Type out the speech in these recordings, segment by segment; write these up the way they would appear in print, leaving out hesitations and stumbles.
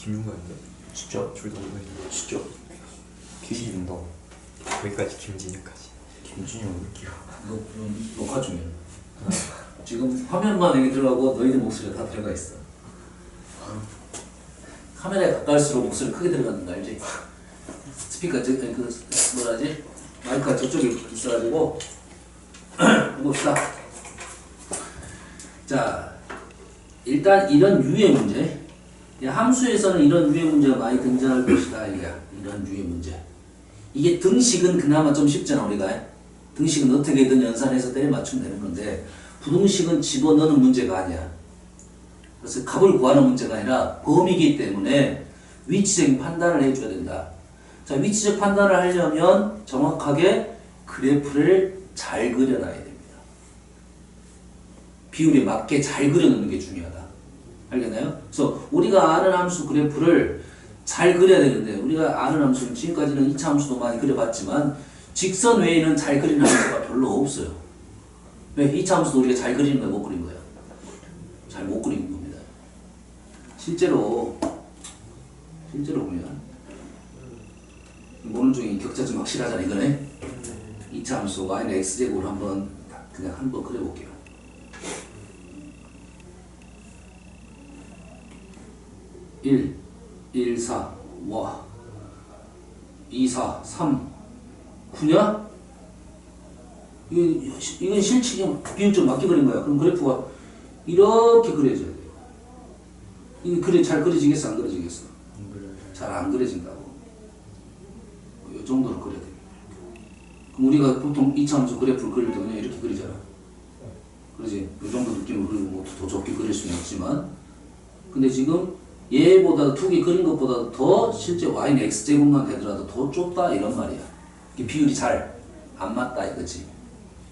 김윤관인데? 진짜? 둘다 오버했는데. 진짜? 기진다. 거기까지 김진혁까지. 김진영 왜 이렇게 녹화 중이야. 지금 화면만 여기 들어가고 너희들 목소리가 다 들어가 있어. 카메라에 가까울수록 목소리 크게 들어가는 거 알지? 스피커 그 뭐라지? 마이크가 저쪽에 있어가지고 해봅시다. 자, 일단 이런 유의 문제. 함수에서는 이런 유의 문제가 많이 등장할 것이다. 이런 유의 문제. 이게 등식은 그나마 좀 쉽잖아 우리가. 등식은 어떻게든 연산해서 때려 맞추면 되는 건데 부등식은 집어넣는 문제가 아니야. 그래서 값을 구하는 문제가 아니라 범위이기 때문에 위치적인 판단을 해줘야 된다. 자, 위치적 판단을 하려면 정확하게 그래프를 잘 그려놔야 됩니다. 비율에 맞게 잘 그려놓는 게 중요하다. 알겠나요? 그래서 우리가 아는 함수 그래프를 잘 그려야 되는데 우리가 아는 함수는 지금까지는 2차 함수도 많이 그려봤지만 직선 외에는 잘 그리는 함수가 별로 없어요. 왜? 2차 함수도 우리가 잘 그리는 거야? 못 그린 거야? 잘 못 그리는 겁니다. 실제로 보면 모르는 중에 격자 좀 확실하잖아 이거네. 2차 함수 y는 x제곱을 한번 그냥 한번 그려볼게요. 1, 1, 4, 와 2, 4, 3 9냐? 이건 실칙이 비율점 맞게 그린 거야. 그럼 그래프가 이렇게 그려져야 돼요. 이게 잘 그려지겠어? 안 그려지겠어? 잘 안 그려진다고. 이 정도로 그려야 됩니다. 그럼 우리가 보통 2차 함수 그래프를 그릴 때 그냥 이렇게 그리잖아. 그러지? 이 정도 느낌으로 그리고 뭐 더 좁게 그릴 수는 있지만 근데 지금 얘보다 두 개 그린 것보다 더 실제 y는 x제곱만 되더라도 더 좁다 이런 말이야. 이게 비율이 잘 안 맞다 이거지.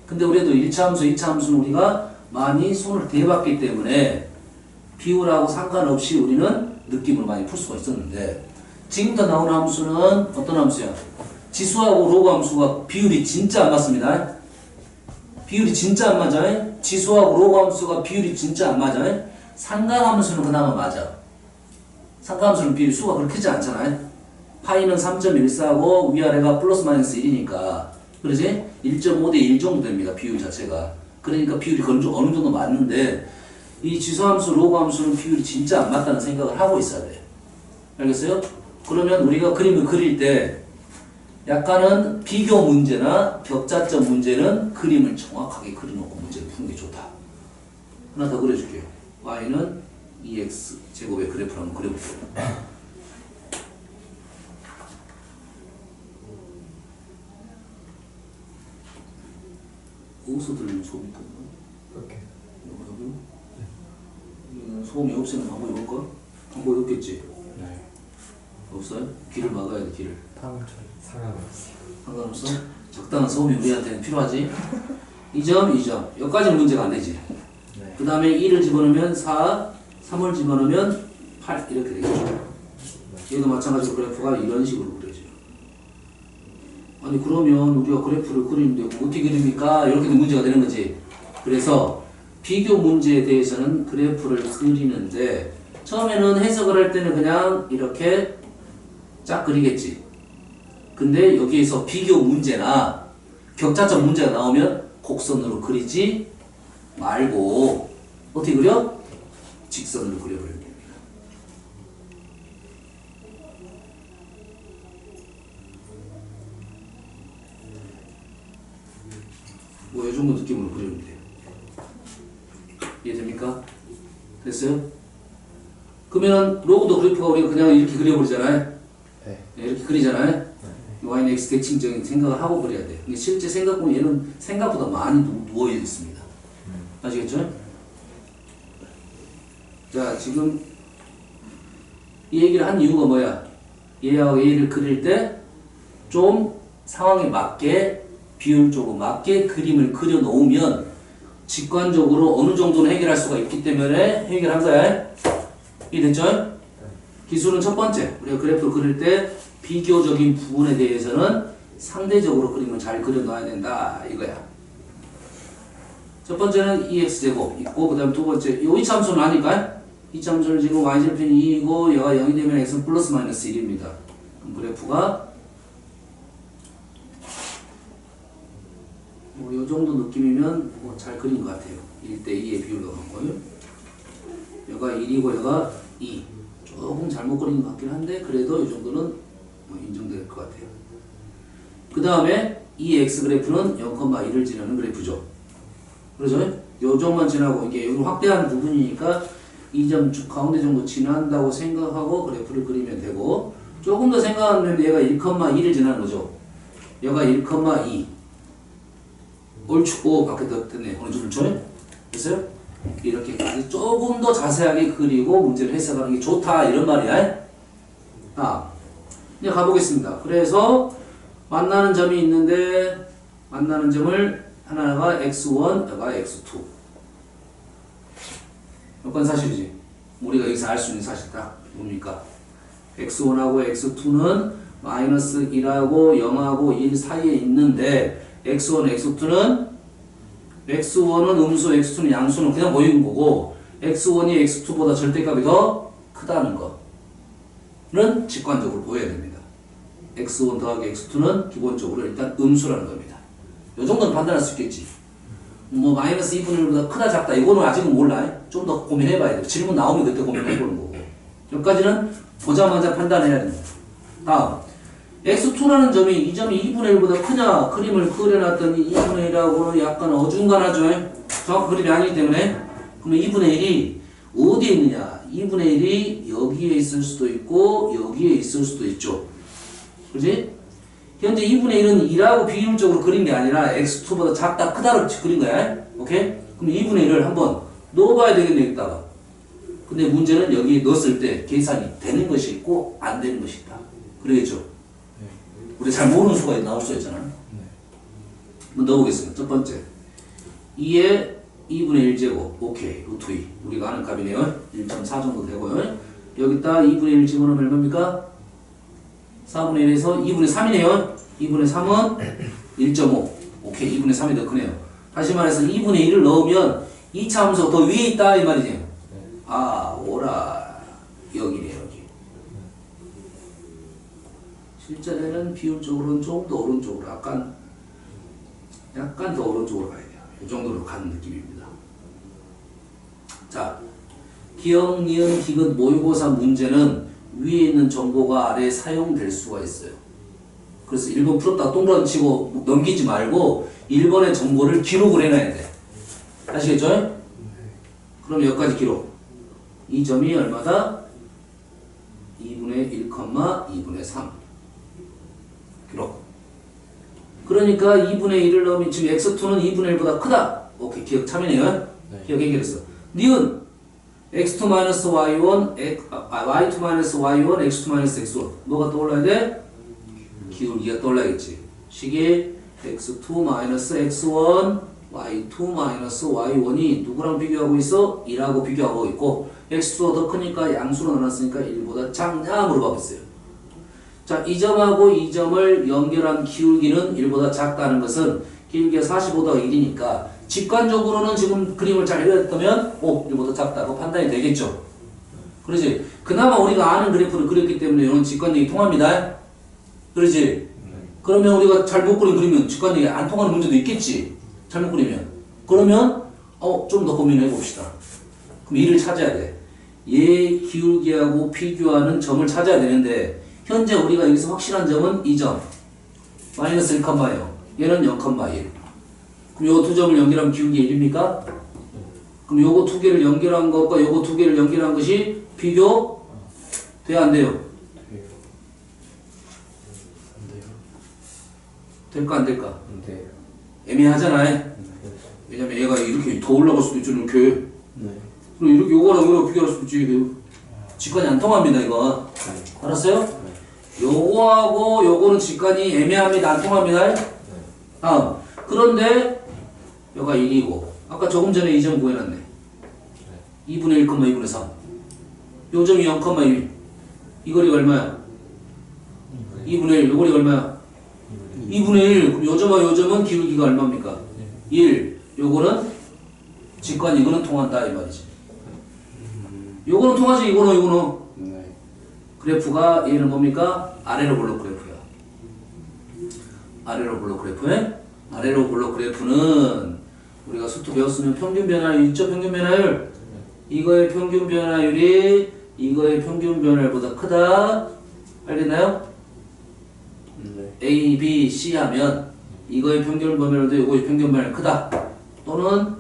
근데 우리도 1차 함수, 2차 함수는 우리가 많이 손을 대봤기 때문에 비율하고 상관없이 우리는 느낌을 많이 풀 수가 있었는데 지금부터 나오는 함수는 어떤 함수야? 지수하고 로그 함수가 비율이 진짜 안 맞습니다. 비율이 진짜 안 맞아. 지수하고 로그 함수가 비율이 진짜 안 맞아. 상각함수는 그나마 맞아. 상각함수는 비율 수가 그렇게 크지 않잖아요. 파이는 3.14고 위아래가 플러스 마이너스 1이니까 그러지? 1.5 대 1 정도 됩니다. 비율 자체가. 그러니까 비율이 어느 정도 맞는데 이 지수함수, 로그함수는 비율이 진짜 안 맞다는 생각을 하고 있어야 돼요. 알겠어요? 그러면 우리가 그림을 그릴 때 약간은 비교 문제나 격자점 문제는 그림을 정확하게 그려놓고 문제를 푸는 게 좋다. 하나 더 그려줄게요. y는 2x 제곱의 그래프를 한번 그려볼게요. 어디서 들리는 소음이 있거든? 이렇게. 여기? 여기는 소음이 없애는 방법이 뭘까? 방법이 없겠지? 네. 없어요? 길을 막아야 돼, 길을. 상관없어. 상관없어? 적당한 소음이 우리한테는 필요하지? 2점, 2점. 여기까지는 문제가 안 되지. 네. 그 다음에 2를 집어넣으면 4, 3을 집어넣으면 8 이렇게 되겠죠. 얘도 마찬가지로 그래프가 이런 식으로 그려져요. 아니 그러면 우리가 그래프를 그리는데 어떻게 그립니까? 이렇게 문제가 되는 거지. 그래서 비교 문제에 대해서는 그래프를 그리는데 처음에는 해석을 할 때는 그냥 이렇게 쫙 그리겠지. 근데 여기에서 비교 문제나 격자점 문제가 나오면 곡선으로 그리지 말고 어떻게 그려? 직선으로 그려버려야 됩니다. 뭐 이 정도 느낌으로 그리면 돼요. 이해됩니까? 됐어요? 그러면 로그도 그래프가 우리가 그냥 이렇게 그려버리잖아요. 네. 이렇게 그리잖아요. y는 x 대칭적인 생각을 하고 그려야 돼. 근데 실제 생각보면 얘는 생각보다 많이 누워 있습니다. 아시겠죠? 자, 지금 이 얘기를 한 이유가 뭐야? 얘하고 얘를 그릴 때 좀 상황에 맞게 비율적으로 맞게 그림을 그려 놓으면 직관적으로 어느 정도는 해결할 수가 있기 때문에 해결한 거야. 이해됐죠? 기술은 첫 번째, 우리가 그래프를 그릴 때 비교적인 부분에 대해서는 상대적으로 그림을 잘 그려놔야 된다 이거야. 첫 번째는 2x제곱 있고 그 다음 두 번째 요 이차 함수는 아니까 이 참수를 지금 y절편 2이고 얘가 0이 되면 x는 플러스 마이너스 1입니다. 그럼 그래프가 뭐 요 정도 느낌이면 뭐 잘 그린 것 같아요. 1대2의 비율로 한 거예요. 얘가 1이고 얘가 2. 조금 잘못 그린 것 같긴 한데 그래도 이 정도는 뭐 인정될 것 같아요. 그 다음에 이 x 그래프는 0,1을 지나는 그래프죠. 그렇죠? 요 점만 지나고 이게 여기 확대한 부분이니까 이 점 가운데 정도 지난다고 생각하고 그래프를 그리면 되고 조금 더 생각하면 얘가 1,2를 지나는 거죠. 얘가 1,2 옳고 밖에 더 됐네. 어느 정도 죠 됐어요? 이렇게까지 조금 더 자세하게 그리고 문제를 해석하는 게 좋다 이런 말이야. 이제 가보겠습니다. 그래서 만나는 점이 있는데 만나는 점을 하나가 x1, 하나가 x2. 여건 사실이지. 우리가 여기서 알 수 있는 사실 딱 뭡니까? x1하고 x2는 마이너스 1하고 0하고 1 사이에 있는데 x1, x2는 x1은 음수, x2는 양수는 그냥 모인 거고 x1이 x2보다 절대값이 더 크다는 거는 직관적으로 보여야 됩니다. x1 더하기 x2는 기본적으로 일단 음수라는 겁니다. 이 정도는 판단할 수 있겠지. 뭐 마이너스 2분의 1보다 크다 작다 이거는 아직은 몰라. 좀 더 고민해봐야 돼. 질문 나오면 그때 고민해보는 거고. 여기까지는 보자마자 판단해야 됩니다. 다음 x2라는 점이 이 점이 2분의 1보다 크냐 그림을 그려놨더니 2분의 1하고는 약간 어중간하죠. 정확한 그림이 아니기 때문에 그러면 2분의 1이 어디에 있느냐 2분의 1이 여기에 있을 수도 있고 여기에 있을 수도 있죠. 그렇지? 현재 2분의 1은 2라고 비율적으로 그린 게 아니라 x2보다 작다 크다로 그린 거야. 오케이? 그럼 2분의 1을 한번 넣어봐야 되겠네 여기다가. 근데 문제는 여기에 넣었을 때 계산이 되는 것이 있고 안 되는 것이 있다. 그러겠죠? 우리 잘 모르는 수가 나올 수 있잖아. 한번 넣어보겠습니다. 첫 번째 2에 2분의 1제곱 오케이 루트 2 우리가 아는 값이네요. 1.4 정도 되고요. 여기다 2분의 1 집어넣으면 얼마입니까? 4분의 1에서 2분의 3이네요. 2분의 3은 1.5 오케이 2분의 3이 더 크네요. 다시 말해서 2분의 1을 넣으면 2차 함수가 더 위에 있다 이 말이지. 아 오라 여기네 여기. 실전에는 비율적으로는 좀 더 오른쪽으로 약간 더 오른쪽으로 가야 돼요. 이 정도로 가는 느낌입니다. 자 기억, 니은, 디귿 모의고사 문제는 위에 있는 정보가 아래에 사용될 수가 있어요. 그래서 1번 풀었다가 동그라미 치고 넘기지 말고 1번의 정보를 기록을 해놔야 돼. 아시겠죠? 그럼 여기까지 기록. 이 점이 얼마다? 2분의 1, 2분의 3 기록. 그러니까 2분의 1을 넣으면 지금 x2는 2분의 1보다 크다. 오케이 기억 참이네요. 기억 해결했어. 니은 x2-y1, y2-y1, x2-x1 뭐가 떠올라야 돼? 기울기가 떠올라야겠지. 식이 x2-x1, y2-y1이 누구랑 비교하고 있어? 2라고 비교하고 있고 x2가 더 크니까 양수로 나눴으니까 1보다 작냐 물어보고 있어요. 자, 이 점하고 이 점을 연결한 기울기는 1보다 작다는 것은 기울기가 45도가 1이니까 직관적으로는 지금 그림을 잘 그렸다면 1보다 작다고 판단이 되겠죠. 그렇지? 그나마 우리가 아는 그래프를 그렸기 때문에 이런 직관력이 통합니다. 그렇지? 그러면 우리가 잘못 그린 그리면 직관력이 안 통하는 문제도 있겠지. 잘못 그리면. 그러면 좀 더 고민해 봅시다. 그럼 2를 찾아야 돼. 얘 기울기하고 비교하는 점을 찾아야 되는데 현재 우리가 여기서 확실한 점은 이 점. 마이너스 1,0. 얘는 0,1. 그럼 요 두 점을 연결하면 기울기 1입니까? 그럼 요거 두 개를 연결한 것과 요거 두 개를 연결한 것이 비교 돼요 안 돼요? 될까 안 될까? 안 돼요. 애매하잖아요. 왜냐면 얘가 이렇게 더 올라갈 수도 있죠 이렇게. 네. 그럼 이렇게 요거랑 요거랑 비교할 수도 있지. 직관이 안 통합니다 이거. 알았어요? 네. 요거하고 요거는 직관이 애매합니다. 안 통합니다. 다음. 그런데 여가 1이고 아까 조금 전에 이 점 구해놨네. 2분의 1, 2분의 3. 요 점이 0,1. 이 거리가 얼마야? 2분의 1. 요 거리가 얼마야? 2분의 1. 그럼 요 점과 요 점은 기울기가 얼마입니까? 1. 요거는 직관 이거는 통한다 이 말이지. 요거는 통하지, 이거는. 네. 그래프가 얘는 뭡니까? 아래로 볼록 그래프야. 아래로 볼록 그래프에 아래로 볼록 그래프는 우리가 수투 배웠으면 평균 변화율 있죠? 평균 변화율. 이거의 평균 변화율이 이거의 평균 변화율보다 크다. 알겠나요? 네. A, B, C 하면 이거의 평균 변화율도 이거의 평균 변화율 크다. 또는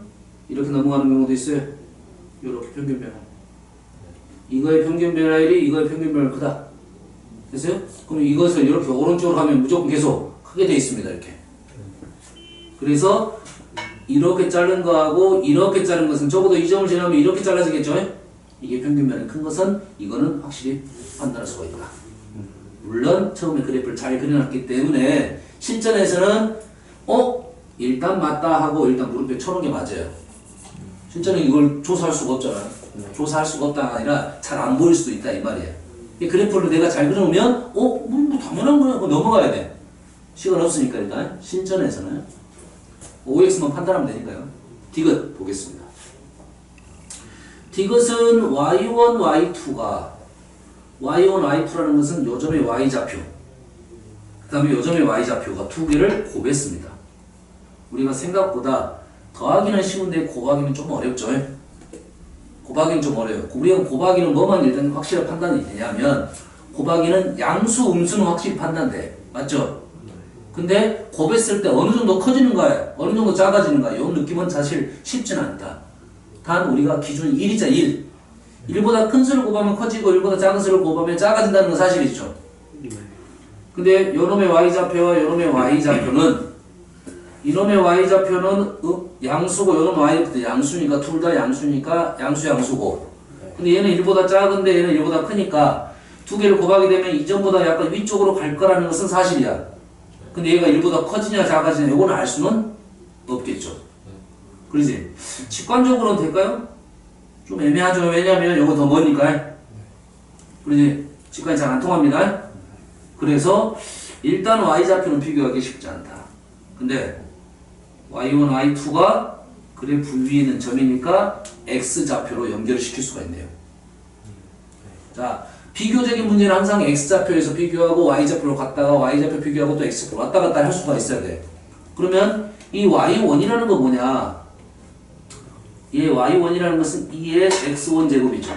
이렇게 넘어가는 경우도 있어요. 이렇게 평균 변화. 이거의 평균 변화율이 이거의 평균 변화율 크다. 됐어요? 그럼 이것을 이렇게 오른쪽으로 가면 무조건 계속 크게 돼 있습니다. 이렇게. 그래서 이렇게 자른 거하고 이렇게 자른 것은 적어도 이 점을 지나면 이렇게 잘라지겠죠? 이게 평균 변화율이 큰 것은 이거는 확실히 판단할 수가 있다. 물론 처음에 그래프를 잘 그려놨기 때문에 실전에서는 일단 맞다 하고 일단 물음표 쳐놓은 게 맞아요. 실전에 이걸 조사할 수가 없잖아. 조사할 수가 없다가 아니라 잘 안 보일 수도 있다 이 말이에요. 이 그래프를 내가 잘 그려놓으면 뭐 당연한 거야. 그거 넘어가야 돼. 시간 없으니까 일단 실전에서는 OX만 판단하면 되니까요. 디귿 보겠습니다. 디귿은 Y1, Y2가 Y1, Y2라는 것은 요점의 Y좌표 그 다음에 요점의 Y좌표가 두 개를 곱했습니다. 우리가 생각보다 더하기는 쉬운데 곱하기는 좀 어렵죠. 곱하기는 좀 어려워요. 우리가 곱하기는 뭐만 일단 확실히 판단이 되냐면 곱하기는 양수, 음수는 확실히 판단돼. 맞죠? 근데 곱했을 때 어느 정도 커지는가, 어느 정도 작아지는가, 이 느낌은 사실 쉽진 않다. 단 우리가 기준 1이자 1. 1보다 큰 수를 곱하면 커지고 1보다 작은 수를 곱하면 작아진다는 건 사실이죠. 근데 요놈의 Y좌표와 요놈의 Y좌표는 이놈의 Y좌표는 양수고 요놈 Y좌표도 양수니까 둘 다 양수니까 양수고 근데 얘는 1보다 작은데 얘는 1보다 크니까 두 개를 곱하게 되면 이전보다 약간 위쪽으로 갈 거라는 것은 사실이야. 근데 얘가 1보다 커지냐 작아지냐 요거는 알 수는 없겠죠. 그러지? 직관적으로는 될까요? 좀 애매하죠. 왜냐면 요거 더 머니까. 그러지? 직관이 잘 안 통합니다. 그래서 일단 Y좌표는 비교하기 쉽지 않다. 근데 Y1, Y2가 그래프 위에 있는 점이니까 X좌표로 연결을 시킬 수가 있네요. 자, 비교적인 문제는 항상 X좌표에서 비교하고 Y좌표로 갔다가 Y좌표 비교하고 또 X좌표로 왔다 갔다 할 수가 있어야 돼. 그러면 이 Y1이라는 건 뭐냐? 이 Y1이라는 것은 2의 X1 제곱이죠.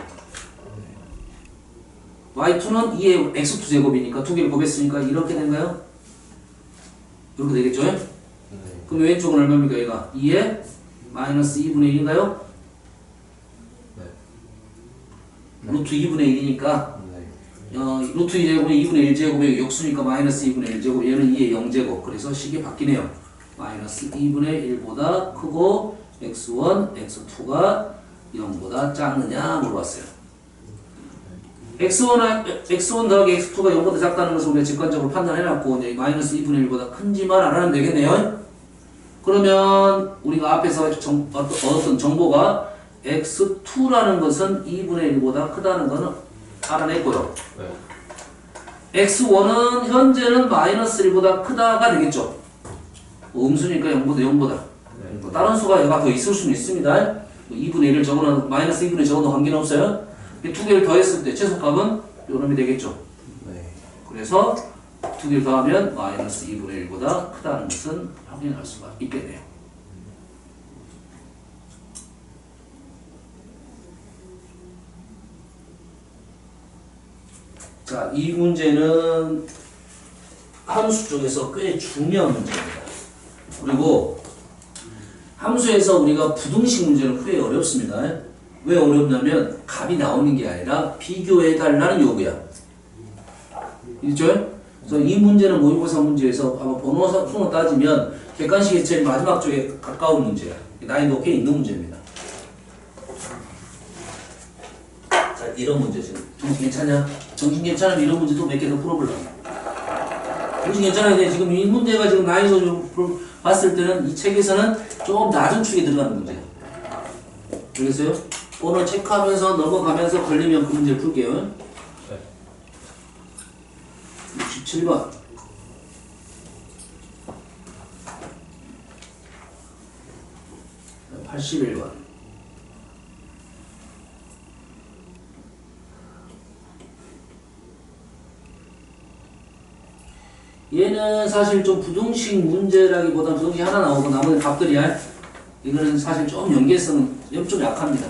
Y2는 2의 X2 제곱이니까 두 개를 곱했으니까 이렇게 된가요? 이렇게 되겠죠? 그럼 왼쪽은 얼마입니까? 얘가 2의 마이너스 2분의 1인가요? 루트 2분의 1이니까 루트 2제곱은 2분의 1제곱의 역수니까 마이너스 2분의 1제곱 얘는 2의 0제곱 그래서 식이 바뀌네요. 마이너스 2분의 1보다 크고 x1, x2가 0보다 작느냐 물어봤어요. x1 더하기 x2가 0보다 작다는 것을 우리가 직관적으로 판단해놨고 이제 마이너스 2분의 1보다 큰지만 알아내면 되겠네요. 그러면 우리가 앞에서 얻었던 정보가 x2라는 것은 2분의 1보다 크다는 것은 알아냈고요. x1은 현재는 마이너스 1보다 크다가 되겠죠. 음수니까 0보다. 다른 수가 얘가 더 있을 수는 있습니다. 2분의 1을 적어놓은 마이너스 2분의 1 적어도 관계는 없어요. 두 개를 더했을 때 최소값은 요놈이 되겠죠. 그래서 두 개를 더하면 마이너스 2분의 1보다 크다는 것은 확인할 수가 있겠네요. 자, 이 문제는 함수 쪽에서 꽤 중요한 문제입니다. 그리고 함수에서 우리가 부등식 문제는 꽤 어렵습니다. 왜 어렵냐면 값이 나오는 게 아니라 비교해달라는 요구야. 있죠? 그래서 이 문제는 모의고사 문제에서 아마 번호로 따지면 객관식의 제일 마지막 쪽에 가까운 문제야. 난이도 꽤 있는 문제입니다. 자, 이런 문제 지금 정신 괜찮냐? 정신 괜찮으면 이런 문제 또 몇 개 더 풀어보려고. 정신 괜찮아야 지금 이 문제가 지금 난이도 봤을 때는 이 책에서는 좀 낮은 축에 들어가는 문제야. 알겠어요? 오늘 체크하면서 넘어가면서 걸리면 그 문제를 풀게요. 67번. (81번) 얘는 사실 좀 부등식 문제라기보다 부등식 하나 나오고 나머지 답들이야. 이거는 사실 좀 연계성은 좀 약합니다.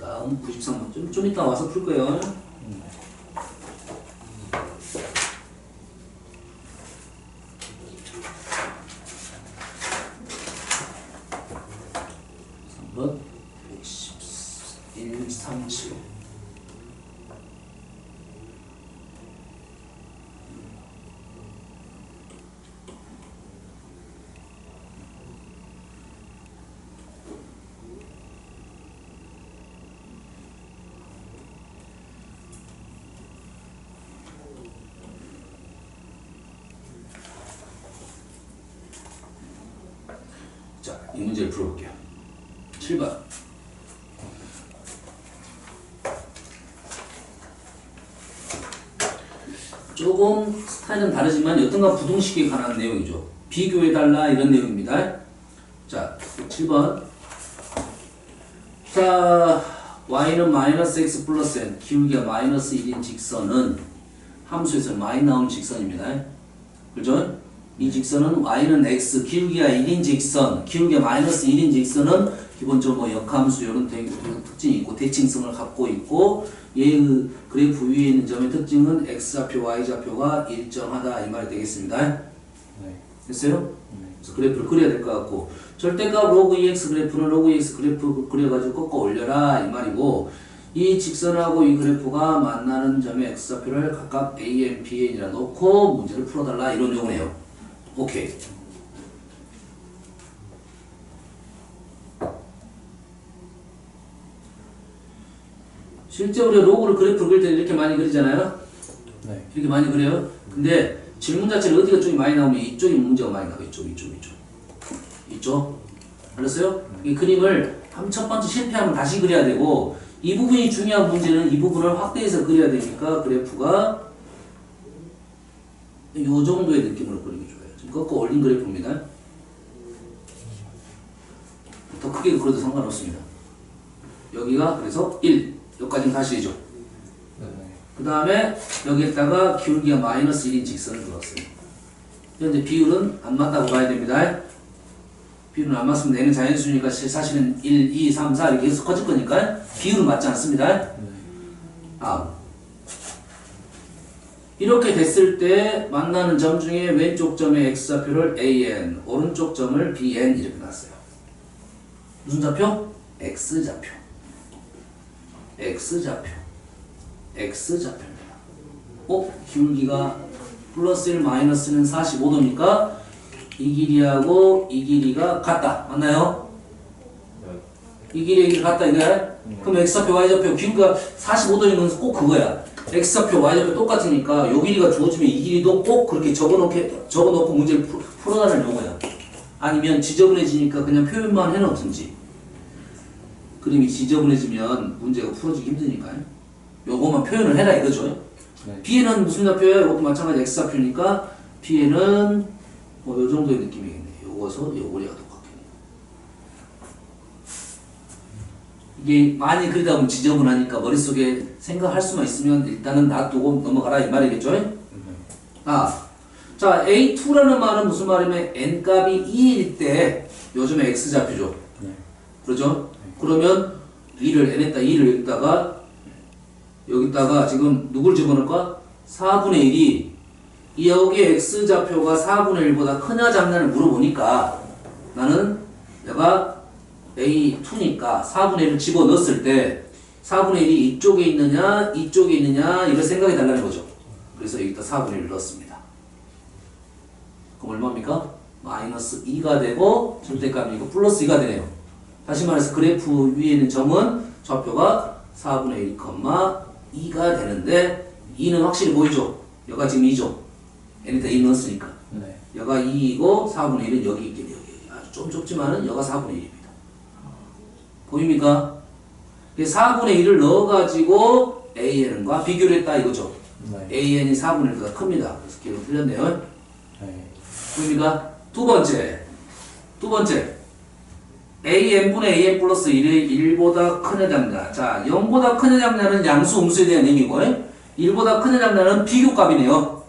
다음 93번 좀 이따 와서 풀 거예요. 3번 111, 37 자, 이 문제를 풀어볼게요. 7번. 조금 스타일은 다르지만 여튼간 부등식에 관한 내용이죠. 비교해달라 이런 내용입니다. 자, 7번. 자, y는 마이너스 x 플러스 n, 기울기가 마이너스 1인 직선은 함수에서 많이 나오는 직선입니다. 그죠? 이 직선은 y는 x, 기울기가 1인 직선, 기울기가 마이너스 1인 직선은 기본적으로 뭐 역함수 이런 특징이 있고 대칭성을 갖고 있고 얘의 그래프 위에 있는 점의 특징은 x좌표, y좌표가 일정하다 이 말이 되겠습니다. 네. 됐어요? 그래서 그래프를 그려야 될 것 같고 절대값 로그 2x 그래프는 로그 2x 그래프 그려가지고 꺾어 올려라 이 말이고 이 직선하고 이 그래프가 만나는 점의 x좌표를 각각 a, n, b, n이라 놓고 문제를 풀어달라 이런 용어네요. 오케이. 실제 우리가 로그를 그래프를 그릴 때 이렇게 많이 그리잖아요. 네. 이렇게 많이 그려요. 근데 질문 자체를 어디가 쪽이 많이 나오면 이쪽이 문제가 많이 나와요. 이쪽. 알았어요? 이 그림을 첫 번째 실패하면 다시 그려야 되고 이 부분이 중요한 문제는 이 부분을 확대해서 그려야 되니까 그래프가 이 정도의 느낌으로 그리기 좋아요. 지금 꺾어 올린 그래프입니다. 더 크게 그려도 상관없습니다. 여기가 그래서 1. 여기까지는 사실이죠. 네. 그 다음에 여기에다가 기울기가 마이너스 1인 직선을 그었어요. 현재 비율은 안 맞다고 봐야 됩니다. 비율은 안 맞으면 내는 자연수니까 사실은 1, 2, 3, 4 이렇게 해서 커질 거니까 비율은 맞지 않습니다. 이렇게 됐을 때 만나는 점 중에 왼쪽 점의 x좌표를 an, 오른쪽 점을 bn 이렇게 놨어요. 무슨 좌표? x좌표. x좌표입니다. 기울기가 플러스 1 마이너스는 45도니까 이 길이하고 이 길이가 같다. 맞나요? 이 길이가 같다 이거야? 그럼 x좌표, y좌표 기울기가 45도인 건 꼭 그거야. x좌표, y좌표 똑같으니까 요 길이가 주어지면 이 길이도 꼭 그렇게 적어놓고 문제를 풀어가는 용어야. 아니면 지저분해지니까 그냥 표현만 해놓든지. 그림이 지저분해지면 문제가 풀어지기 힘드니까요. 요거만 표현을 해라 이거죠. 네. B에는 무슨 좌표예요? 이것도 마찬가지 x좌표니까 B에는 뭐 요 정도의 느낌이겠네. 요거서 요거리가 똑같겠네. 이게 많이 그리다 보면 지저분하니까 머릿속에 생각할 수만 있으면 일단은 놔두고 넘어가라 이 말이겠죠. 자 A2라는 말은 무슨 말이냐면 n값이 2일 때 요즘에 x좌표죠. 네. 그러죠? 그러면 2를 n에다 2를 여기다가 지금 누굴 집어넣을까? 4분의 1이 여기 x좌표가 4분의 1보다 크냐 작냐를 물어보니까 나는 내가 A2니까 4분의 1을 집어넣었을 때 4분의 1이 이쪽에 있느냐 이쪽에 있느냐 이걸 생각해 달라는 거죠. 그래서 여기다 4분의 1을 넣었습니다. 그럼 얼마입니까? 마이너스 2가 되고 절대값이 이거 플러스 2가 되네요. 다시 말해서 그래프 위에 있는 점은 좌표가 4분의 1, 2가 되는데 2는 확실히 보이죠? 여가 지금 2죠? n에다 2 넣었으니까. 네. 여가 2이고 4분의 1은 여기 있겠네요. 아주 좀 좁지만은 여가 4분의 1입니다. 보입니까? 4분의 1을 넣어가지고 AN과 비교를 했다 이거죠. 네. AN이 4분의 1보다 큽니다. 그래서 기록 틀렸네요. 네. 보입니까? 두 번째. AN분의 AN 플러스 1이 1보다 크냐 작냐. 자, 0보다 크냐 작냐는 양수 음수에 대한 얘기고 1보다 크냐 작냐는 비교값이네요.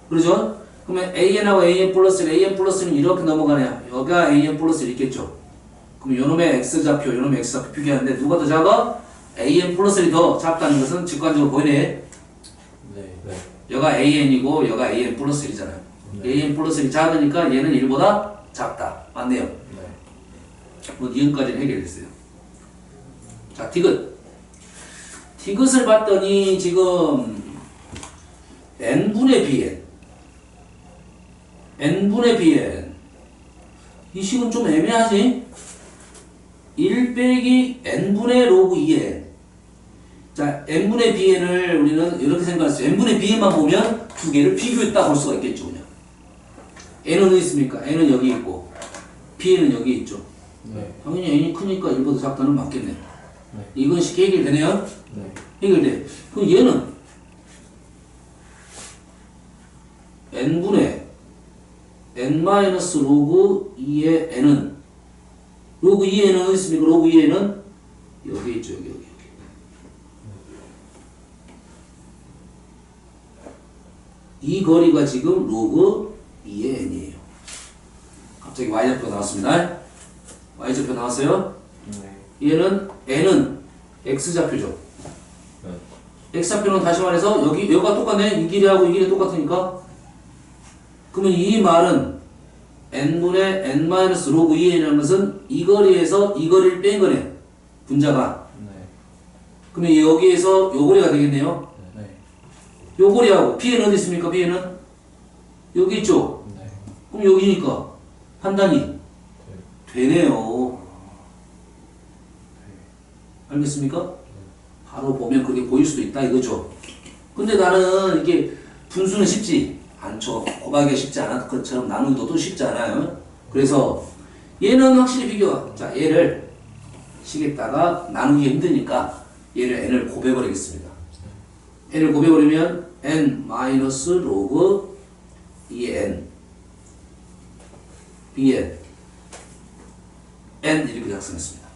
그러죠? 그러면 AN하고 AN 플러스는 이렇게 넘어가네요. 여기가 AN 플러스 있겠죠. 그럼 요놈의 X좌표, 요놈의 X좌표 비교하는데 누가 더 작아? AN 플러스이 더 작다는 것은 직관적으로 보이네. 네. 여가 AN이고 여가 AN 플러스 1이잖아요. 네. AN 플러스 1이 작으니까 얘는 1보다 작다. 맞네요. 네. 뭐 니은까지는 해결됐어요. 자, 디귿. 디귿을 봤더니 지금 n분의 bn. n분의 bn. 이 식은 좀 애매하지? 1 빼기 n분의 로그 2n. 자, n분의 bn을 우리는 이렇게 생각했어요. n분의 bn만 보면 두 개를 비교했다 볼 수가 있겠죠, 그냥. n은 어디 있습니까? n은 여기 있고, bn은 여기 있죠. 네. 당연히 n이 크니까 1보다 작다는 맞겠네. 네. 이건 쉽게 해결되네요? 네. 해결돼. 그럼 얘는 n분의 n-로그 2의 n은 로그 2의 n은 어디 있습니까? 로그 2의 n은 여기 있죠. 여기. 이 거리가 지금 로그 2의 n이에요. 갑자기 y좌표 나왔습니다. y좌표 나왔어요? 네. 얘는 n은 x좌표죠. 네. x좌표는 다시 말해서 여기가 똑같네. 이 길이하고 이 길이 똑같으니까. 그러면 이 말은 n분의 n-로그 2n이라는 것은 이 거리에서 이 거리를 뺀 거네. 분자가. 네. 그러면 여기에서 요 거리가 되겠네요. 네. 요 거리하고 b는 어디 있습니까? b는 여기 있죠. 네. 그럼 여기니까 판단이 되네요. 알겠습니까? 바로 보면 그게 보일 수도 있다 이거죠. 근데 나는 이게 분수는 쉽지 않죠. 곱하기가 쉽지 않은 것처럼 나누는 것도 쉽지 않아요. 그래서 얘는 확실히 비교가. 자, 얘를 식에다가 나누기 힘드니까 얘를 n을 곱해버리겠습니다. n을 곱해버리면 n-로그 2의 n bn n 이렇게 작성했습니다.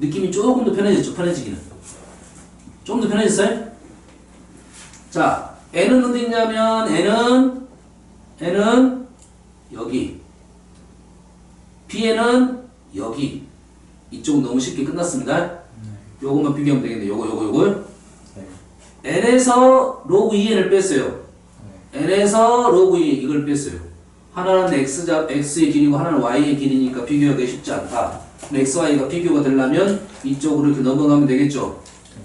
느낌이 조금 더 편해졌죠. 편해지기는 좀 더 편해졌어요? 자, n은 어디 있냐면 n은 여기, bn은 여기. 이쪽은 너무 쉽게 끝났습니다. 요것만 비교하면 되겠네. 요거. 네. n에서 로그 2n을 뺐어요. 네. n에서 로그 2 이걸 뺐어요. 하나는 x의 길이고 하나는 y의 길이니까 비교하기 쉽지 않다. x, y가 비교가 되려면 이쪽으로 이렇게 넘어가면 되겠죠.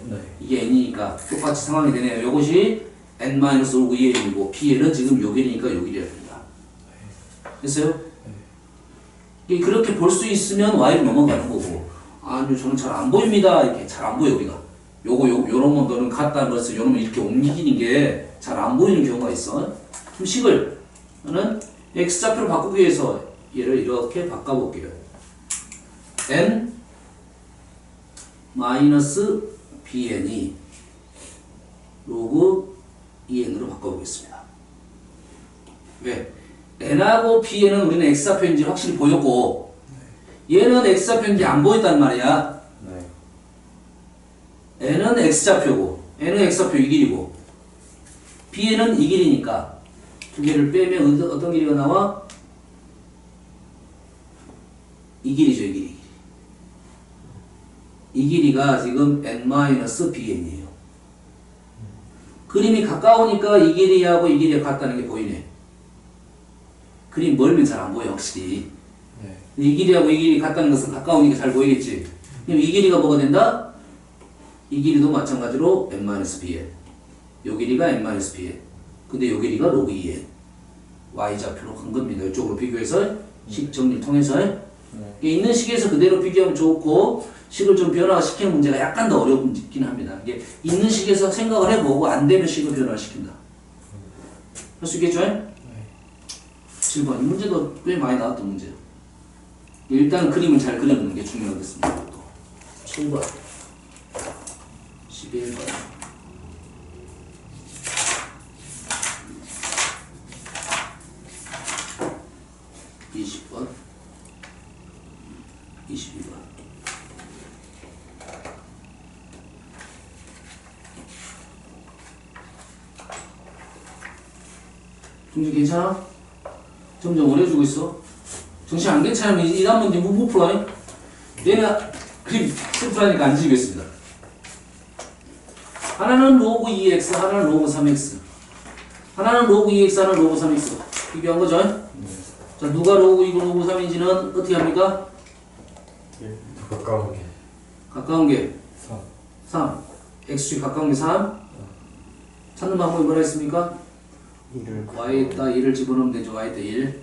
네. 이게 n이니까 똑같이 상황이 되네요. 이것이 n-로그 2n이고 bn은 지금 요 길이니까 요 길이라 됩니다. 됐어요? 네. 그렇게 볼 수 있으면 y를 넘어가는 거고, 아니요 저는 잘 안 보입니다. 이렇게 잘 안 보여 우리가. 요런 것들은 같다는 것을 요놈을 이렇게 옮기는 게 잘 안 보이는 경우가 있어. 그럼 식을 저는 x좌표로 바꾸기 위해서 얘를 이렇게 바꿔볼게요. n bn이 로그 2n으로 바꿔보겠습니다. 왜? n하고 bn은 우리는 x좌표인지 확실히 보였고 얘는 x좌표인지 안 보였단 말이야. 네. n은 x좌표고 n은 x좌표 이 길이고 bn은 이 길이니까 두 개를 빼면 어떤 길이가 나와? 이 길이죠. 이 길이. 이 길이가 지금 n-bn이에요. 그림이 가까우니까 이 길이하고 이 길이가 같다는 게 보이네. 그림 멀면 잘 안 보여 확실히. 네. 이 길이하고 이 길이 같다는 것은 가까우니까 잘 보이겠지. 그럼 이 길이가 뭐가 된다? 이 길이도 마찬가지로 n-bn. 요 길이가 n-bn. 근데 요 길이가 로그 2n. y좌표로 간 겁니다. 이쪽으로 비교해서 식 정리를 통해서 있는 식에서 그대로 비교하면 좋고 식을 좀 변화시키는 문제가 약간 더 어렵긴 합니다. 이게 있는 식에서 생각을 해보고 안 되면 식을 변화시킨다. 할 수 있겠죠? 네. 7번 이 문제도 꽤 많이 나왔던 문제예요. 일단 그림을 잘 그려놓는 게 중요하겠습니다. 7번 11번 20번 22번 정신 괜찮아? 점점 어려워지고 있어. 정신 안 괜찮으면 이 다음 문제 못 풀어. 얘는 그림 심플하니까 안 지우겠습니다. 하나는 로그 2x, 하나는 로그 3x. 하나는 로그 2x, 하나는 로그 3x. 비교한 거죠? 자, 누가 로그 2고 로그 3인지는 어떻게 합니까? 가까운 게 가까운 게 3. 3. x축이 가까운 게 3. 찾는 방법이 뭐라 했습니까? 1을 y에다 1을 집어넣으면 되죠. y에다 1.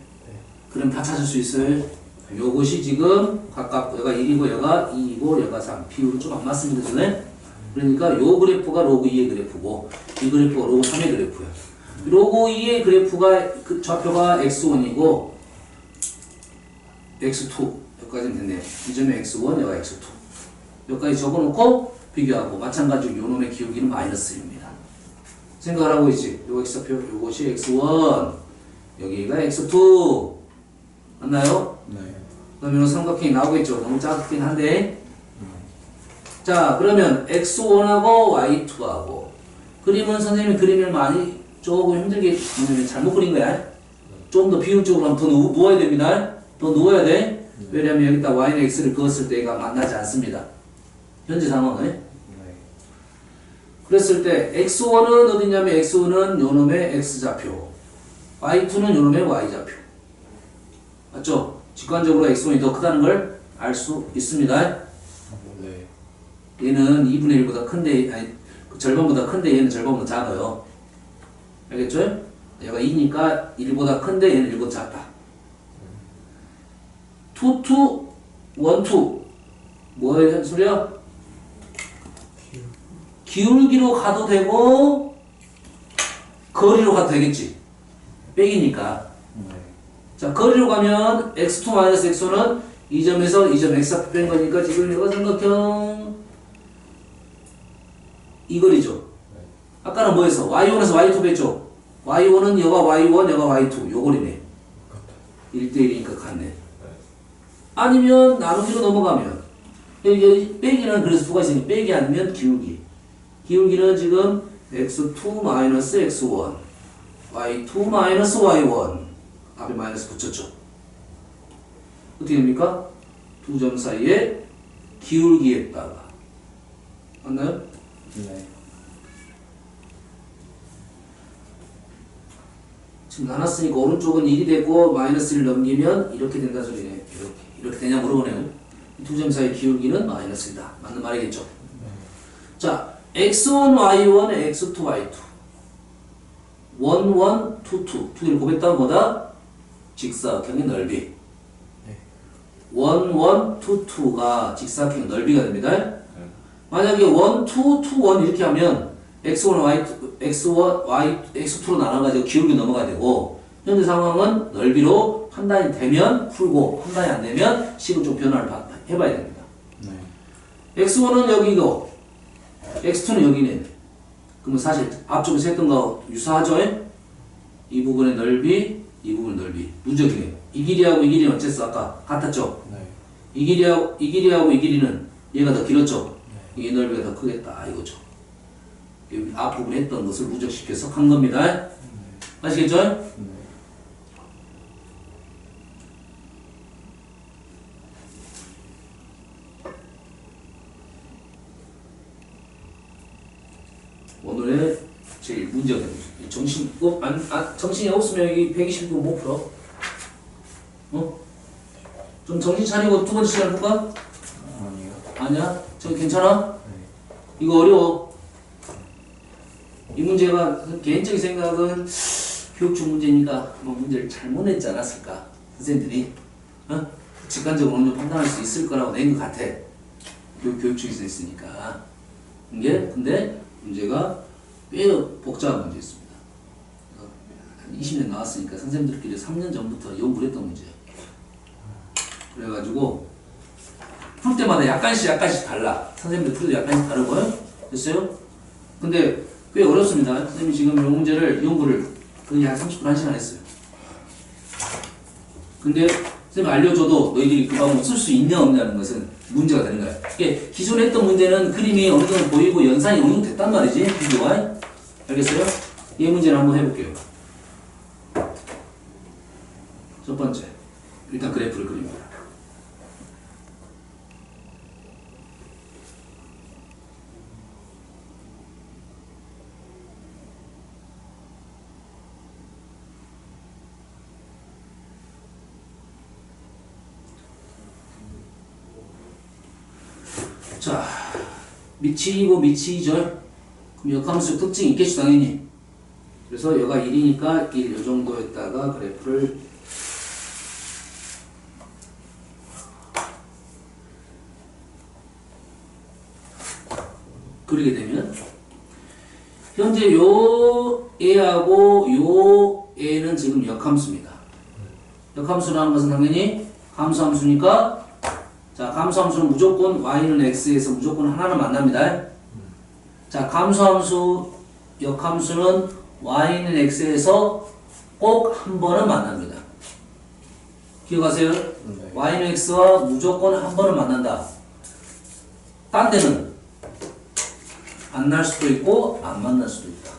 그럼 다 찾을 수 있어요. 요것이 지금 가깝고 얘가 1이고 얘가 2이고 얘가 3. 비율은 좀 안 맞습니다. 저는. 그러니까 요 그래프가 로그 2의 그래프고 이 그래프가 로그 3의 그래프야. 로그 2의 그래프가 그 좌표가 x1이고 x2 여기까지는 됐네요. 이 점이 x1 여기가 x2 여기까지 적어놓고 비교하고 마찬가지로 요 놈의 기울기는 마이너스입니다. 생각을 하고 있지. 요 x표 요것이 x1 여기가 x2 맞나요? 네. 그러면 삼각형이 나오겠죠. 너무 작긴 한데 자 그러면 x1하고 y2하고 그림은 선생님이 그림을 많이 조금 힘들게 잘못 그린 거야. 좀 더 비율적으로 하면 더 누워야 됩니다. 더 누워야 돼. 왜냐면 여기다 y는 x를 그었을 때 얘가 만나지 않습니다. 현재 상황은. 네. 그랬을 때 x1은 어디냐면 x1은 요놈의 x좌표 y2는 요놈의 y좌표 맞죠? 직관적으로 x1이 더 크다는 걸 알 수 있습니다. 네. 얘는 2분의 1보다 큰데 아니 그 절반보다 큰데 얘는 절반보다 작아요. 알겠죠? 얘가 2니까 1보다 큰데 얘는 1보다 작다. 2, 1, 2 뭐의 소리야? 기울기로 가도 되고 거리로 가도 되겠지. 빼기니까. 네. 자 거리로 가면 x2-x1은 이 점에서 이 점 x 앞에 뺀 거니까 지금 이거 삼각형 이 거리죠. 아까는 뭐였어? y1에서 y2 뺐죠? y1은 여가 y1 여가 y2 요 거리네. 1대1이니까 같네. 아니면 나누기로 넘어가면 여기 빼기는 그래서 두 가지 있으니 빼기 아니면 기울기. 기울기는 지금 x2-x1 y2-y1 앞에 마이너스 붙였죠. 어떻게 됩니까? 두 점 사이에 기울기에다가 맞나요? 네. 지금 나눴으니까 오른쪽은 1이 됐고 마이너스 1 넘기면 이렇게 된다 소리네. 이렇게 되냐 물어보네요. 두 점 사이 기울기는 마이너스이다. 맞는 말이겠죠? 자, x1, y1, x2, y2 1, 1, 2, 2 두 개를 곱했다면 뭐다? 직사각형의 넓이 1, 1, 2, 2가 직사각형의 넓이가 됩니다. 만약에 1, 2, 2, 1 이렇게 하면 x1, y2, x1, y, x2로 나눠가지고 기울기 넘어가야 되고 현재 상황은 넓이로 판단이 되면 풀고 판단이 안 되면 식은 좀 변화를 해봐야 됩니다. 네. x1은 여기고 x2는 여기네. 그러면 사실 앞쪽에서 했던 거 유사하죠? 이 부분의 넓이, 이 부분의 넓이 무적이네요. 이 길이하고 이 길이는 어쨌어? 아까 같았죠? 네. 이 길이하고 이 길이는 얘가 더 길었죠? 이 넓이가 더 크겠다 이거죠. 여기 앞부분에 했던 것을 누적시켜서 한 겁니다. 아시겠죠? 네. 오늘의 제일 문제가 됩니다. 정신이 없으면 여기 120도 못 풀어. 어? 좀 정신 차리고 두 번째 시간 볼까? 아니요. 아니야? 저기 괜찮아? 네. 이거 어려워. 이 문제가 개인적인 생각은 교육청 문제니까 뭐 문제를 잘못 냈지 않았을까? 선생님들이 직관적으로 어느 정도 판단할 수 있을 거라고 낸 것 같아. 교육청에서 했으니까. 이게 근데 문제가 꽤 복잡한 문제 있습니다. 한 20년 나왔으니까 선생님들끼리 3년 전부터 연구를 했던 문제예요. 그래가지고 풀 때마다 약간씩 달라. 선생님들 풀 때 약간씩 다르고요. 됐어요? 근데 꽤 어렵습니다. 선생님이 지금 이 문제를 연구를 거의 한 30분 1시간 했어요. 근데 선생님이 알려줘도 너희들이 그 방법 쓸 수 있냐 없냐는 것은 문제가 되는 거야. 이게 기존에 했던 문제는 그림이 어느 정도 보이고 연산이 어느 정도 됐단 말이지. 비교가. 알겠어요? 이 문제를 한번 해볼게요. 첫 번째, 일단 그래프를 그립니다. 자, 미치고 미치죠. 그럼 역함수 특징이 있겠죠, 당연히. 그래서 여가 1이니까 1 요 정도에다가 그래프를 그리게 되면 현재 요 A하고 요 A는 지금 역함수입니다. 역함수라는 것은 당연히 함수함수니까 자, 감수함수는 무조건 y는 x에서 무조건 하나는 만납니다. 자, 감수함수, 역함수는 y는 x에서 꼭 한 번은 만납니다. 기억하세요? 네. y는 x와 무조건 한 번은 만난다. 딴 데는 만날 수도 있고 안 만날 수도 있다.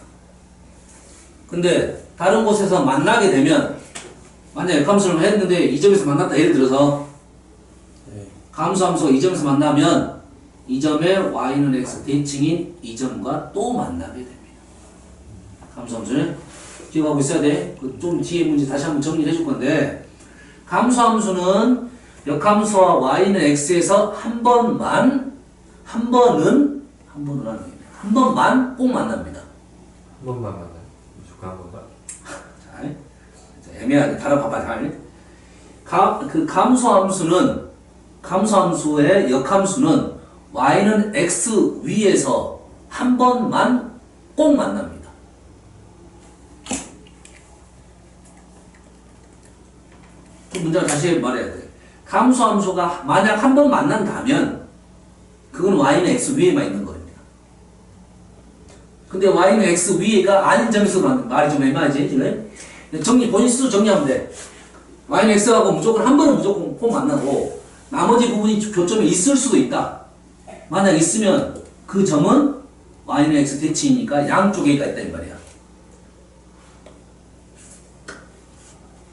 근데 다른 곳에서 만나게 되면 만약에 역함수를 했는데 이 점에서 만났다. 예를 들어서 네. 감수함수가 이 점에서 만나면 이 점에 y는 x 대칭인 이 점과 또 만나게 됩니다. 감수함수는 기억하고 있어야 돼. 좀 뒤에 문제 다시 한번 정리를 해줄 건데 감수함수는 역함수와 y는 x에서 한 번만 한 번만 꼭 만납니다. 한 번만 만나요. 무조건 한 번만. 자, 애매하게 달아봐봐 잘. 그 감수함수의 역함수는 y는 x 위에서 한 번만 꼭 만납니다. 그 문장을 다시 말해야 돼. 감수함수가 만약 한 번 만난다면 그건 y는 x 위에만 있는 겁니다. 근데 y는 x 위에가 아닌 점에서 말이 좀 애매하지? 본인 스스로 정리하면 돼. y는 x하고 무조건 한 번은 무조건 꼭 만나고 나머지 부분이 교점이 있을 수도 있다. 만약 있으면 그 점은 y는 x 대칭이니까 양쪽에가 있다 이 말이야.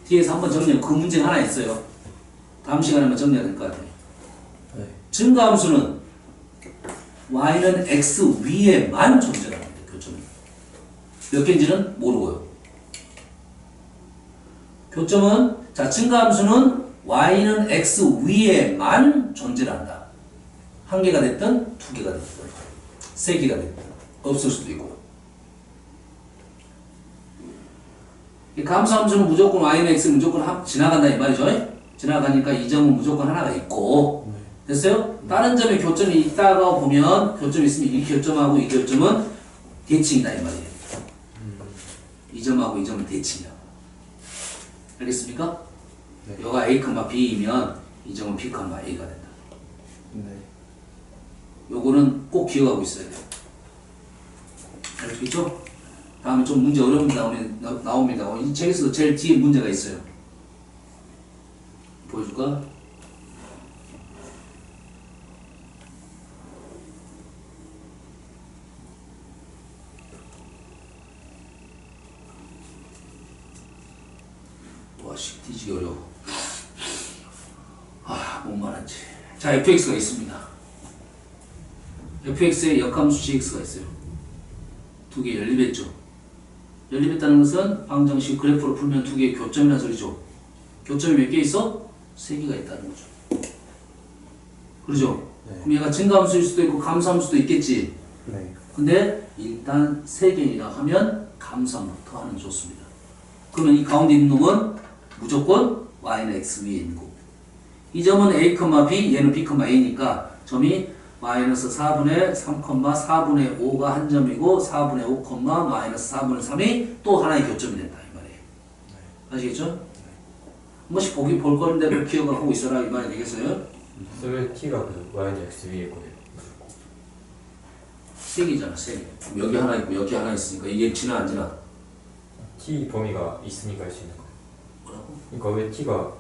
뒤에서 한번 정리하면 그 문제가 하나 있어요. 다음 시간에만 정리해야 될 것 같아요. 네. 증가함수는 y는 x 위에만 존재합니다. 교점이. 몇 개인지는 모르고요. 교점은 자 증가함수는 y는 x 위에만 존재한다. 한 개가 됐든 두 개가 됐든 세 개가 됐든 없을 수도 있고. 이 감수함수는 무조건 y는 x 무조건 지나간다 이 말이죠. 지나가니까 이 점은 무조건 하나가 있고 됐어요? 다른 점에 교점이 있다가 보면 교점이 있으면 이 교점하고 이 교점은 대칭이다 이 말이에요. 이 점하고 이 점은 대칭이야. 알겠습니까? 네. 여가 a, b이면 이 점은 b, a가 된다. 네. 요거는 꼭 기억하고 있어야 돼요. 알겠죠? 다음에 좀 문제 어려운 게 나옵니다. 이 책에서도 제일 뒤에 문제가 있어요. 보여줄까? 와, 씨, 뒤지기 어려워. 뭔 말하지? 자, fx가 있습니다. fx에 역함수 gx가 있어요. 두 개 연립했죠. 연립했다는 것은 방정식 그래프로 풀면 두 개의 교점이라는 소리죠. 교점이 몇 개 있어? 세 개가 있다는 거죠. 그러죠? 네. 그럼 얘가 증가함수일 수도 있고 감수함수도 있겠지. 네. 근데 일단 세 개이라 하면 감수함부터 하는 게 좋습니다. 그러면 이 가운데 있는 놈은 무조건 y는 x 위에 있는 거고 이 점은 a, b, 얘는 b, a니까 점이 마이너스 4분의 3, 4분의 5가 한 점이고 4분의 5, 마이너스 4분의 3이 또 하나의 교점이 된다 이 말이에요. 아시겠죠? 한 번씩 볼 건데 기억하고 있어라 이 말이 되겠어요? 왜 t가 그 y는 x 위에 있고 세 개잖아 세 개. 여기 하나 있고 여기 하나 있으니까 이게 지나 안 지나? t 범위가 있으니까 할 수 있는 거. 뭐라고? 그러니까 왜 t가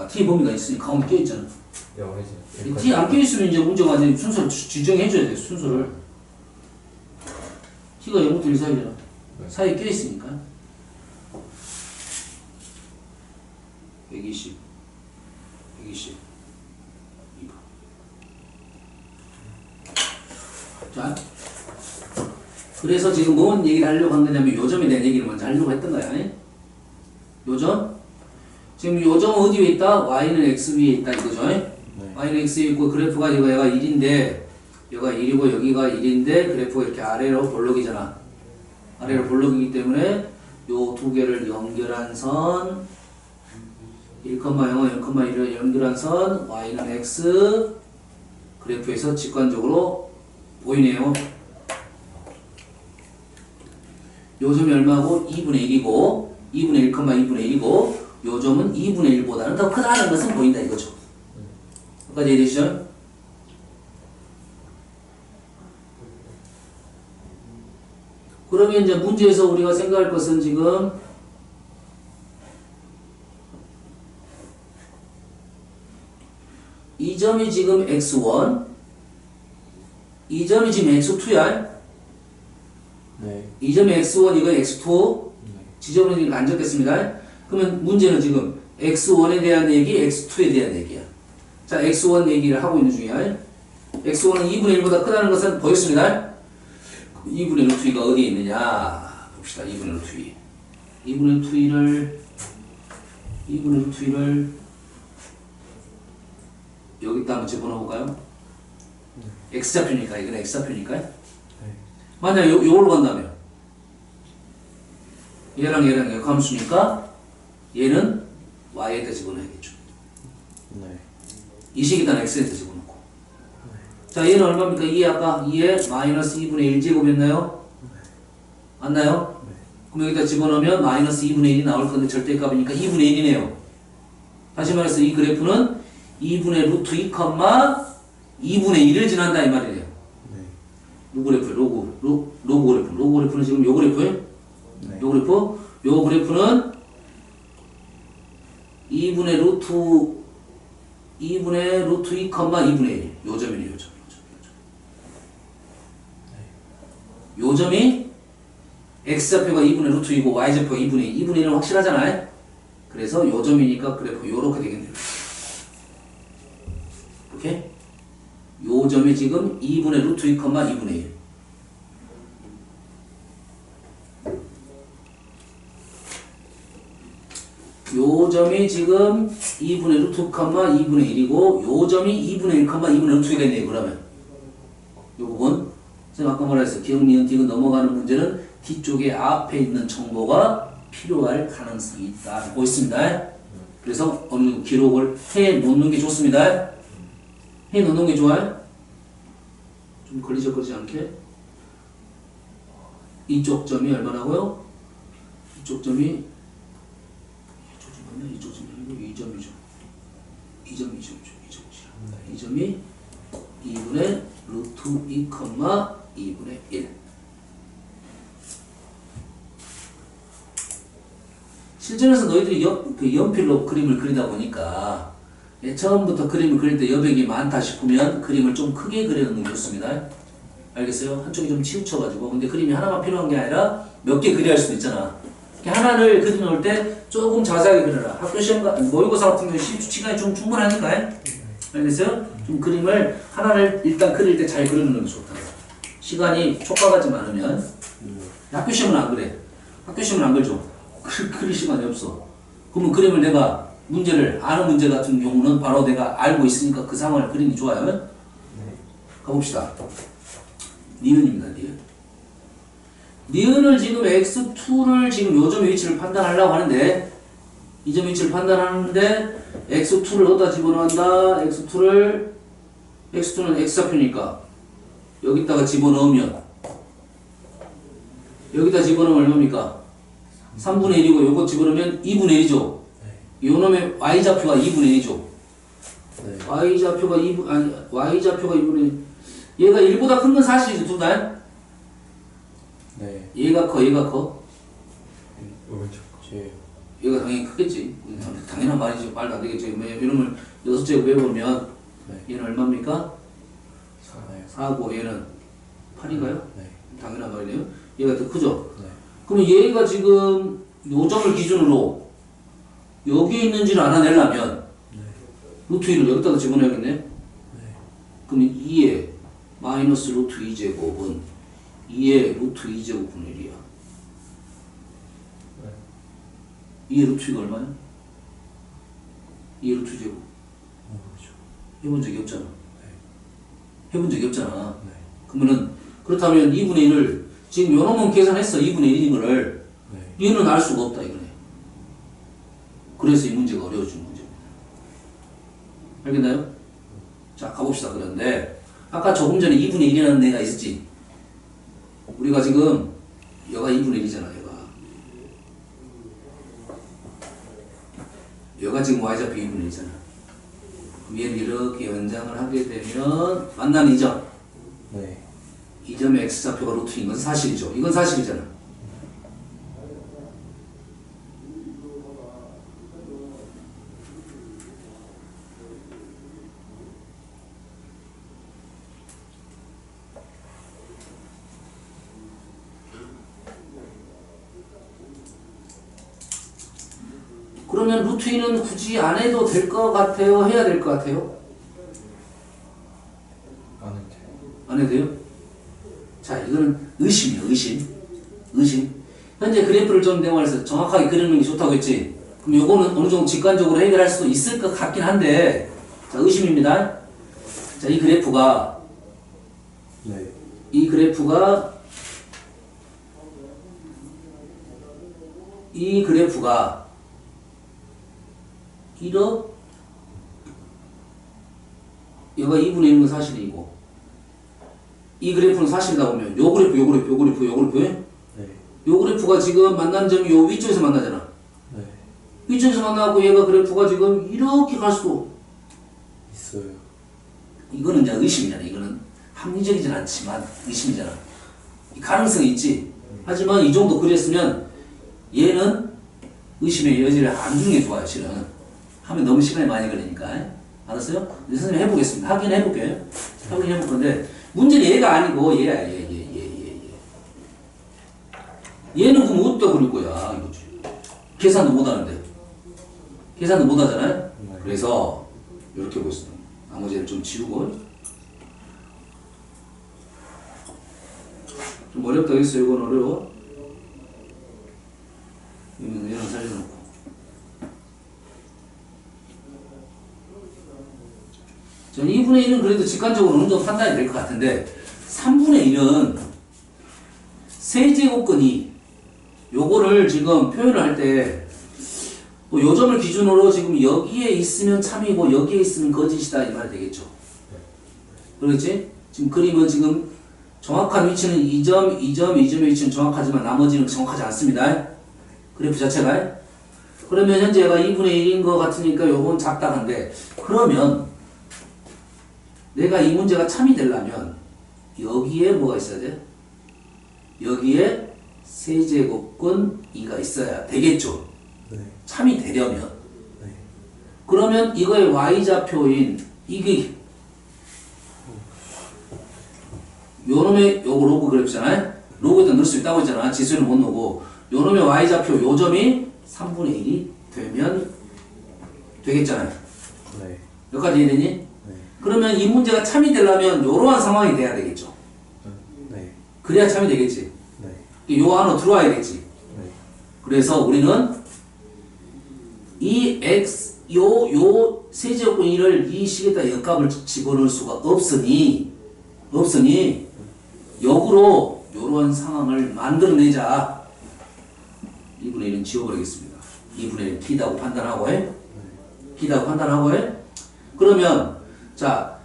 t 범위가 있으니까 가운데 껴있잖아. t 안 껴있으면 이제 문제가 아니라 순서를 지정해줘야 돼 순서를. t가 0부터 1 사이잖아. 사이에 껴있으니까. 여기 그래서 지금 뭔 얘기를 하려고 한 거냐면 요점에 대한 얘기를 먼저 하려고 했던 거야. 요점? 지금 요점 어디 위에 있다? y는 x 위에 있다 이거죠. y는 x 위에 있고 그래프가 얘가 1인데 얘가 1이고 여기가 1인데 그래프가 이렇게 아래로 볼록이잖아. 아래로 볼록이기 때문에 요 두 개를 연결한 선 1,0, 0,1을 연결한 선 y는 x 그래프에서 직관적으로 보이네요. 요점이 얼마고? 2분의 1이고 2분의 1, 2분의 1이고 요점은 2분의 1보다는 더 크다는 것은 보인다 이거죠. 여기까지 이해되시죠? 그러면 이제 문제에서 우리가 생각할 것은 지금 이 점이 지금 x1 이 점이 지금 x2야. 네. 이 점이 x1 이거 x2 지점은 안 적겠습니다. 그러면 문제는 지금 x1에 대한 얘기, x2에 대한 얘기야. 자, x1 얘기를 하고 있는 중이야. x1은 2분의 1보다 크다는 것은 보였습니다. 2분의 루트 2가 어디에 있느냐 봅시다. 2분의 루트 2 2분의 루트 2를 여기다 한번 집어넣어볼까요? x좌표니까 이건 x좌표니까 만약 요걸로 간다면 얘랑 역함수니까 얘는 y에다 집어넣어야겠죠. 네. 이 식에다 x에다 집어넣고 자 얘는 얼마입니까? 2에 아까 2에 마이너스 2분의 1제곱이었나요? 맞나요? 그럼 여기다 집어넣으면 마이너스 2분의 1이 나올 건데 절대값이니까 2분의 1이네요. 다시 말해서 이 그래프는 2분의 루트 2, 2분의 1을 지난다 이 말이에요. 네. 로그 그래프, 로그 그래프. 로그 그래프는 지금 요 그래프예요? 네. 요 그래프? 요 그래프는 2분의 루트 2, 2분의 1. 요점이네요, 요점. 요점이 x좌표가 2분의 루트 2고 y좌표가 2분의 2. 2분의 1은 확실하잖아요? 그래서 요점이니까 그래프 요렇게 되겠네요. 이렇게? 요점이 지금 2분의 루트 2, 2분의 1. 요점이 지금 2분의 루트 2분의 1이고 요점이 2분의 1, 2분의 루트 2가 있네요. 그러면 요 부분 제가 아까 뭐라 했어요? 기억, 니은, 디귿 넘어가는 문제는 뒤쪽에 앞에 있는 정보가 필요할 가능성이 있다. 보고 있습니다. 그래서 어느 정도 기록을 해 놓는 게 좋습니다. 해 놓는 게 좋아요. 좀 걸리적거리지 않게. 이쪽 점이 얼마나고요? 이쪽 점이 이쪽 점이 아니고 이 점이죠. 이 점이죠. 이 점이 2분의 루트 2, 2분의 1. 실전에서 너희들이 연필로 그림을 그리다 보니까 처음부터 그림을 그릴 때 여백이 많다 싶으면 그림을 좀 크게 그리는 게 좋습니다. 알겠어요? 한쪽이 좀 치우쳐가지고. 근데 그림이 하나만 필요한 게 아니라 몇 개 그려야 할 수도 있잖아. 하나를 그려놓을 때 조금 자세하게 그려라. 학교 시험 모의고사 같은 경우 시간이 좀 충분하니까. 알겠어요? 좀 그림을 하나를 일단 그릴 때 잘 그려놓는 게 좋다. 시간이 촉박하지 않으면. 학교 시험은 안 그래. 학교 시험은 안 그려줘. 그릴 시간이 없어. 그러면 그림을 내가 문제를 아는 문제 같은 경우는 바로 내가 알고 있으니까 그 상황을 그리는 게 좋아요. 가봅시다. 니은입니다. 니은을 지금 x2를 지금 요점의 위치를 판단하려고 하는데 이 점 위치를 판단하는데 x2를 어디다 집어넣는다. x2는 x좌표니까 여기다가 집어넣으면 여기다 집어넣으면 얼마입니까? 3분의 1이고 요거 집어넣으면 2분의 1이죠. 요놈의 y좌표가 2분의 1이죠. 네. y좌표가 2분의 1. 얘가 1보다 큰 건 사실이죠. 둘 다. 네. 얘가 커. 오른쪽 제 얘가 당연히 크겠지. 당연한 말이죠. 말도 안 되겠지. 이놈을 6째 외우면 네. 얘는 얼마입니까? 4요. 4고 얘는 8인가요? 네. 당연한 말이네요. 얘가 더 크죠? 네. 그러면 얘가 지금 요점을 기준으로 여기에 있는지를 알아내려면 네. 루트 2를 여기다가 집어넣어야겠네. 네. 그러면 2에 마이너스 루트 2제곱은 2의 루트 2제곱분의 1이야. 2의 루트 2가 얼마냐? 2의 루트 제곱. 그렇죠. 해본 적이 없잖아. 네. 해본 적이 없잖아. 네. 그러면은 그렇다면 2분의 1을 지금 요 놈은 계산했어. 2분의 1인 거를 네. 얘는 알 수가 없다 이거네. 그래서 이 문제가 어려워진 문제입니다. 알겠나요? 자 가봅시다. 그런데 아까 조금 전에 2분의 1이라는 애가 있었지. 우리가 지금 여가 2분의 1이잖아. 여가 지금 y좌표 2분의 1이잖아. 그럼 얘를 이렇게 연장을 하게 되면 만나는 이 점. 네. 이 점의 x좌표가 루트인 건 사실이죠. 이건 사실이잖아. 그러면 루트 2는 굳이 안 해도 될 것 같아요? 해야 될 것 같아요? 안 해도 돼요. 안 해도 돼요? 자, 이거는 의심이에요. 의심. 현재 그래프를 좀 대화해서 정확하게 그리는 게 좋다고 했지? 그럼 요거는 어느 정도 직관적으로 해결할 수도 있을 것 같긴 한데, 자, 의심입니다. 자, 이 그래프가 네. 이 그래프가 이렇게 얘가 2분의 1은 사실이고 이 그래프는 사실이다 보면 요 그래프 네. 요 그래프가 지금 만나는 점이 요 위쪽에서 만나잖아. 네. 위쪽에서 만나고 얘가 그래프가 지금 이렇게 갈 수도 있어요. 이거는 이제 의심이잖아. 이거는 합리적이진 않지만 의심이잖아. 이 가능성이 있지. 하지만 이 정도 그렸으면 얘는 의심의 여지를 안 주는 게 좋아요. 실은 하면 너무 시간이 많이 걸리니까. 알았어요? 선생님 해보겠습니다. 확인해볼게요. 확인해볼 건데 문제는 얘가 아니고 얘야. 얘는 그럼 어디다 그릴 거야? 이거지. 계산도 못하는데. 계산도 못하잖아요? 그래서 이렇게 보겠습니다. 나머지를 좀 지우고 좀 어렵다 했어요. 이건 어려워. 얘는 살려놓고 저는 2분의 1은 그래도 직관적으로 어느 정도 판단이 될 것 같은데 3분의 1은 세제곱근이 요거를 지금 표현을 할 때 요 점을 기준으로 지금 여기에 있으면 참이고 여기에 있으면 거짓이다 이 말이 되겠죠. 그렇지? 지금 그림은 지금 정확한 위치는 이 점의 위치는 정확하지만 나머지는 정확하지 않습니다. 그래프 자체가. 그러면 현재 얘가 2분의 1인 것 같으니까 요건 작다한데 그러면 내가 이 문제가 참이 되려면 여기에 뭐가 있어야 돼? 여기에 세제곱근 2가 있어야 되겠죠. 네. 참이 되려면. 네. 그러면 이거의 y좌표인 이게 요놈의 요거 로그 그래프잖아요. 로그에다 넣을 수 있다고 했잖아. 지수는 못 넣고 요놈의 y좌표 요 점이 3분의 1이 되면 되겠잖아요. 네. 여기까지 이해되니? 네. 그러면 이 문제가 참이 되려면 요러한 상황이 돼야 되겠죠. 네. 그래야 참이 되겠지. 네. 요 안으로 들어와야겠지. 네. 그래서 우리는 이 x 요 세제곱근 1을 이 식에다 역값을 집어넣을 수가 없으니 역으로 요런 상황을 만들어내자. 2분의 1은 지워버리겠습니다. 2분의 1 t다고 판단하고 해. t다고 판단하고 해. 그러면 자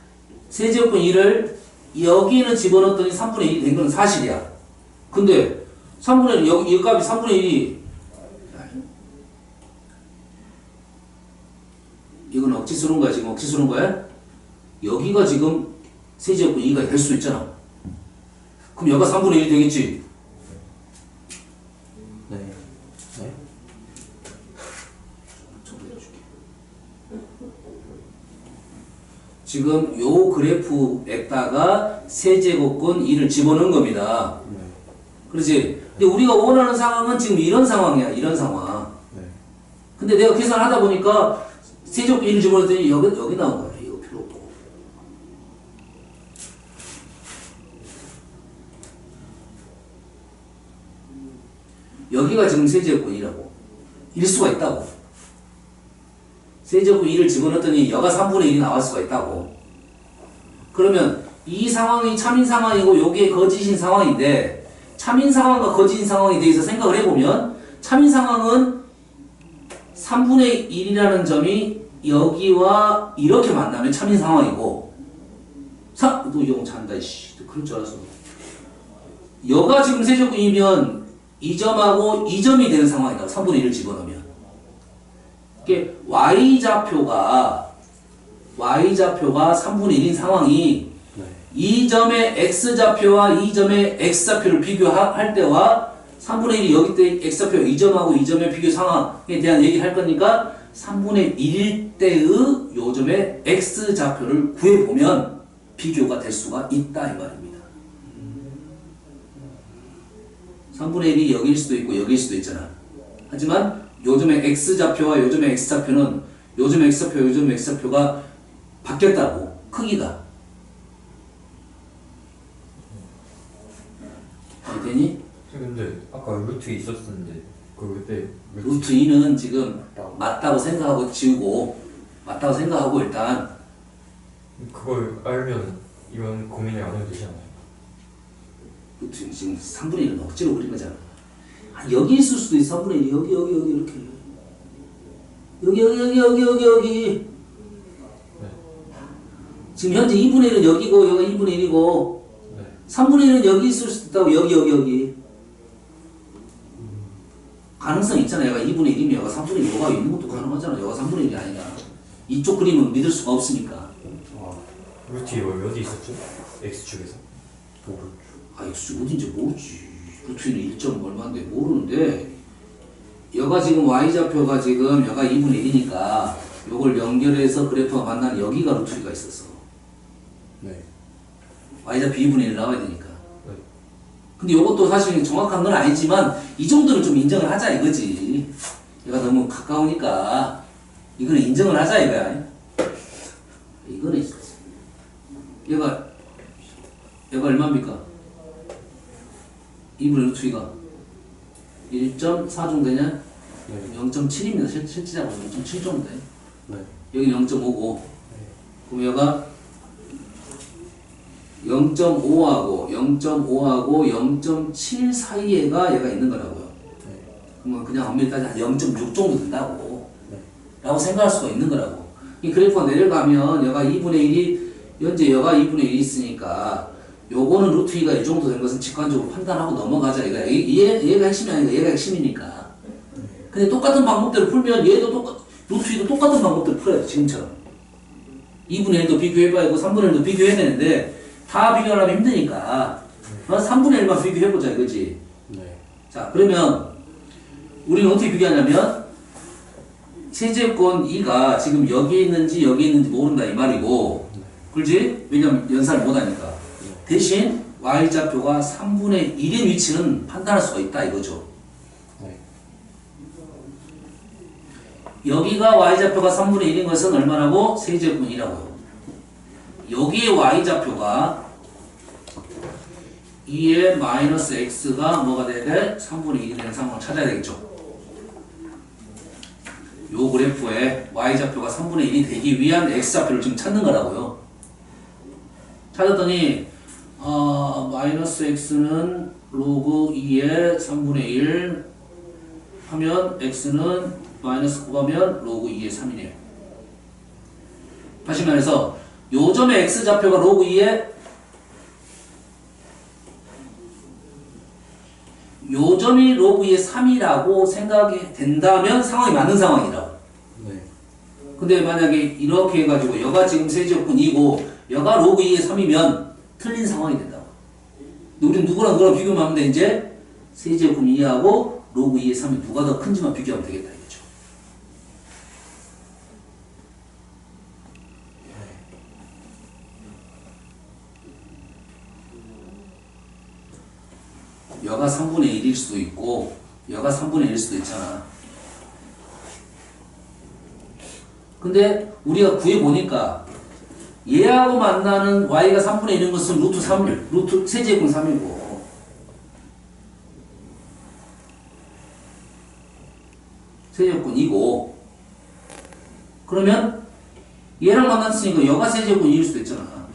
세제곱근 1을 여기는 집어넣었더니 3분의 1이 된 건 사실이야. 근데 3분의 1 여기 이 값이 3분의 1이 이건 억지 쓰는 거야. 지금 억지 쓰는 거야. 여기가 지금 세제곱근 2가 될 수 있잖아. 그럼 여기가 3분의 1이 되겠지. 네. 네. 지금 요 그래프에다가 세제곱근 2를 집어넣은 겁니다. 네. 그렇지? 근데 우리가 원하는 상황은 지금 이런 상황이야. 이런 상황. 네. 근데 내가 계산하다 보니까 세제곱근 1을 집어넣었더니 여기 나온 거야. 이거 필요 없고. 여기가 지금 세제곱근 2라고. 일 수가 있다고. 세제곱근 2를 집어넣었더니 여가 3분의 1이 나올 수가 있다고. 그러면 이 상황이 참인 상황이고 여기에 거짓인 상황인데 참인 상황과 거짓인 상황에 대해서 생각을 해보면 참인 상황은 3분의 1이라는 점이 여기와 이렇게 만나면 참인 상황이고 너 영 잔다 씨 그럴 줄 알았어. 여가 지금 세제곱이면 이 점하고 이 점이 되는 상황이다. 3분의 1을 집어넣으면 이게 y좌표가 3분의 1인 상황이 네. 이 점의 x좌표와 이 점의 x좌표를 비교할 때와 3분의 1이 여기 때 x좌표 이 점하고 이 점의 비교 상황에 대한 얘기를 할 거니까 3분의 1일 때의 요 점의 x좌표를 구해보면 비교가 될 수가 있다 이 말입니다. 3분의 1이 여기일 수도 있고 여기일 수도 있잖아. 하지만 요점의 x좌표와 요점의 x좌표는 요점의 x좌표, 요점의 x좌표가 바뀌었다고. 크기가. 되니? 근데 아까 루트 있었었는데 그때 루트 2는 지금 맞다고 생각하고 지우고 맞다고 생각하고 일단 그걸 알면 이런 고민을 안 해도 되지 않아요? 루트 지금 3분의 1은 억지로 그린 거잖아. 여기 있을 수도 있어. 3분의 1이 여기 이렇게 여기 네. 지금 현재 2분의 1은 여기고 여기가 2분의 1이고 네. 3분의 1은 여기 있을 수도 있다고 여기 가능성 있잖아. 얘가 2분의 1이면 얘가 3분의 1 여가 있는 것도 가능하잖아. 얘가 3분의 1이 아니라 이쪽 그림은 믿을 수가 없으니까. 루트 이거 어디 있었죠? X축에서? X축 어딘지 모르지. 루트는 1점 얼마인데 모르는데 여가 지금 Y좌표가 지금 여가 2분의 1이니까 요걸 연결해서 그래프가 만나는 여기가 루트 2가 있었어. 네. Y좌표 2분의 1 나와야 되니까. 네. 근데 요것도 사실 정확한 건 아니지만 이 정도는 좀 인정을 하자 이거지. 얘가 너무 가까우니까 이거는 인정을 하자 이거야. 이거는 있었어. 얘가 얼마입니까? 2분의 루트 2가 1.4 정도 되냐? 네. 0.7입니다. 실제적으로 0.7 정도 돼. 네. 여기 0.5고 그럼 얘가 0.5하고 0.7 사이에가 얘가 있는 거라고요. 네. 그러면 그냥 엄밀히까지 한 0.6 정도 된다고 네. 라고 생각할 수가 있는 거라고. 이 그래프가 내려가면 얘가 2분의 1이 현재 얘가 2분의 1이 있으니까 요거는 루트 2가 이 정도 된 것은 직관적으로 판단하고 넘어가자. 얘가 핵심이 아니라 얘가 핵심이니까. 근데 똑같은 방법대로 풀면 얘도 루트 2도 똑같은 방법대로 풀어야 돼. 지금처럼. 2분의 1도 비교해봐야 되고 3분의 1도 비교해야 되는데 다 비교하려면 힘드니까 3분의 1만 비교해보자 이거지. 네. 자 그러면 우리는 어떻게 비교하냐면 세제곱권 2가 지금 여기 있는지 모른다 이 말이고 그렇지? 왜냐면 연산을 못하니까. 대신 y좌표가 3분의 1의 위치는 판단할 수가 있다 이거죠. 네. 여기가 y좌표가 3분의 1인 것은 얼마라고? 세제곱권 2라고요. 여기에 y좌표가 2의 마이너스 x가 뭐가 돼야 돼? 3분의 1이 되는 상황을 찾아야 되겠죠. 요 그래프에 y좌표가 3분의 1이 되기 위한 x좌표를 지금 찾는 거라고요. 찾았더니 마이너스 x는 로그 2의 3분의 1 하면 x는 마이너스 9하면 로그 2의 3이네요. 다시 말해서 요점의 x좌표가 로그 2의 요점이 로그 2의 3이라고 생각이 된다면 상황이 맞는 상황이라고. 네. 근데 만약에 이렇게 해가지고 여가 지금 세제곱권 2고 여가 로그 2의 3이면 틀린 상황이 된다고. 근데 우리는 누구랑 비교하면 하면 돼 이제 세제곱권 2하고 로그 2의 3이 누가 더 큰지만 비교하면 되겠다 이거죠. 여가 3분의 1일 수도 있고 여가 3분의 1일 수도 있잖아. 근데 우리가 구해보니까 얘하고 만나는 y가 3분의 1인 것은 루트 세제곱권 3이고 세제곱권이고 그러면 얘랑 만났으니까 여가 세제곱권일 수도 있잖아.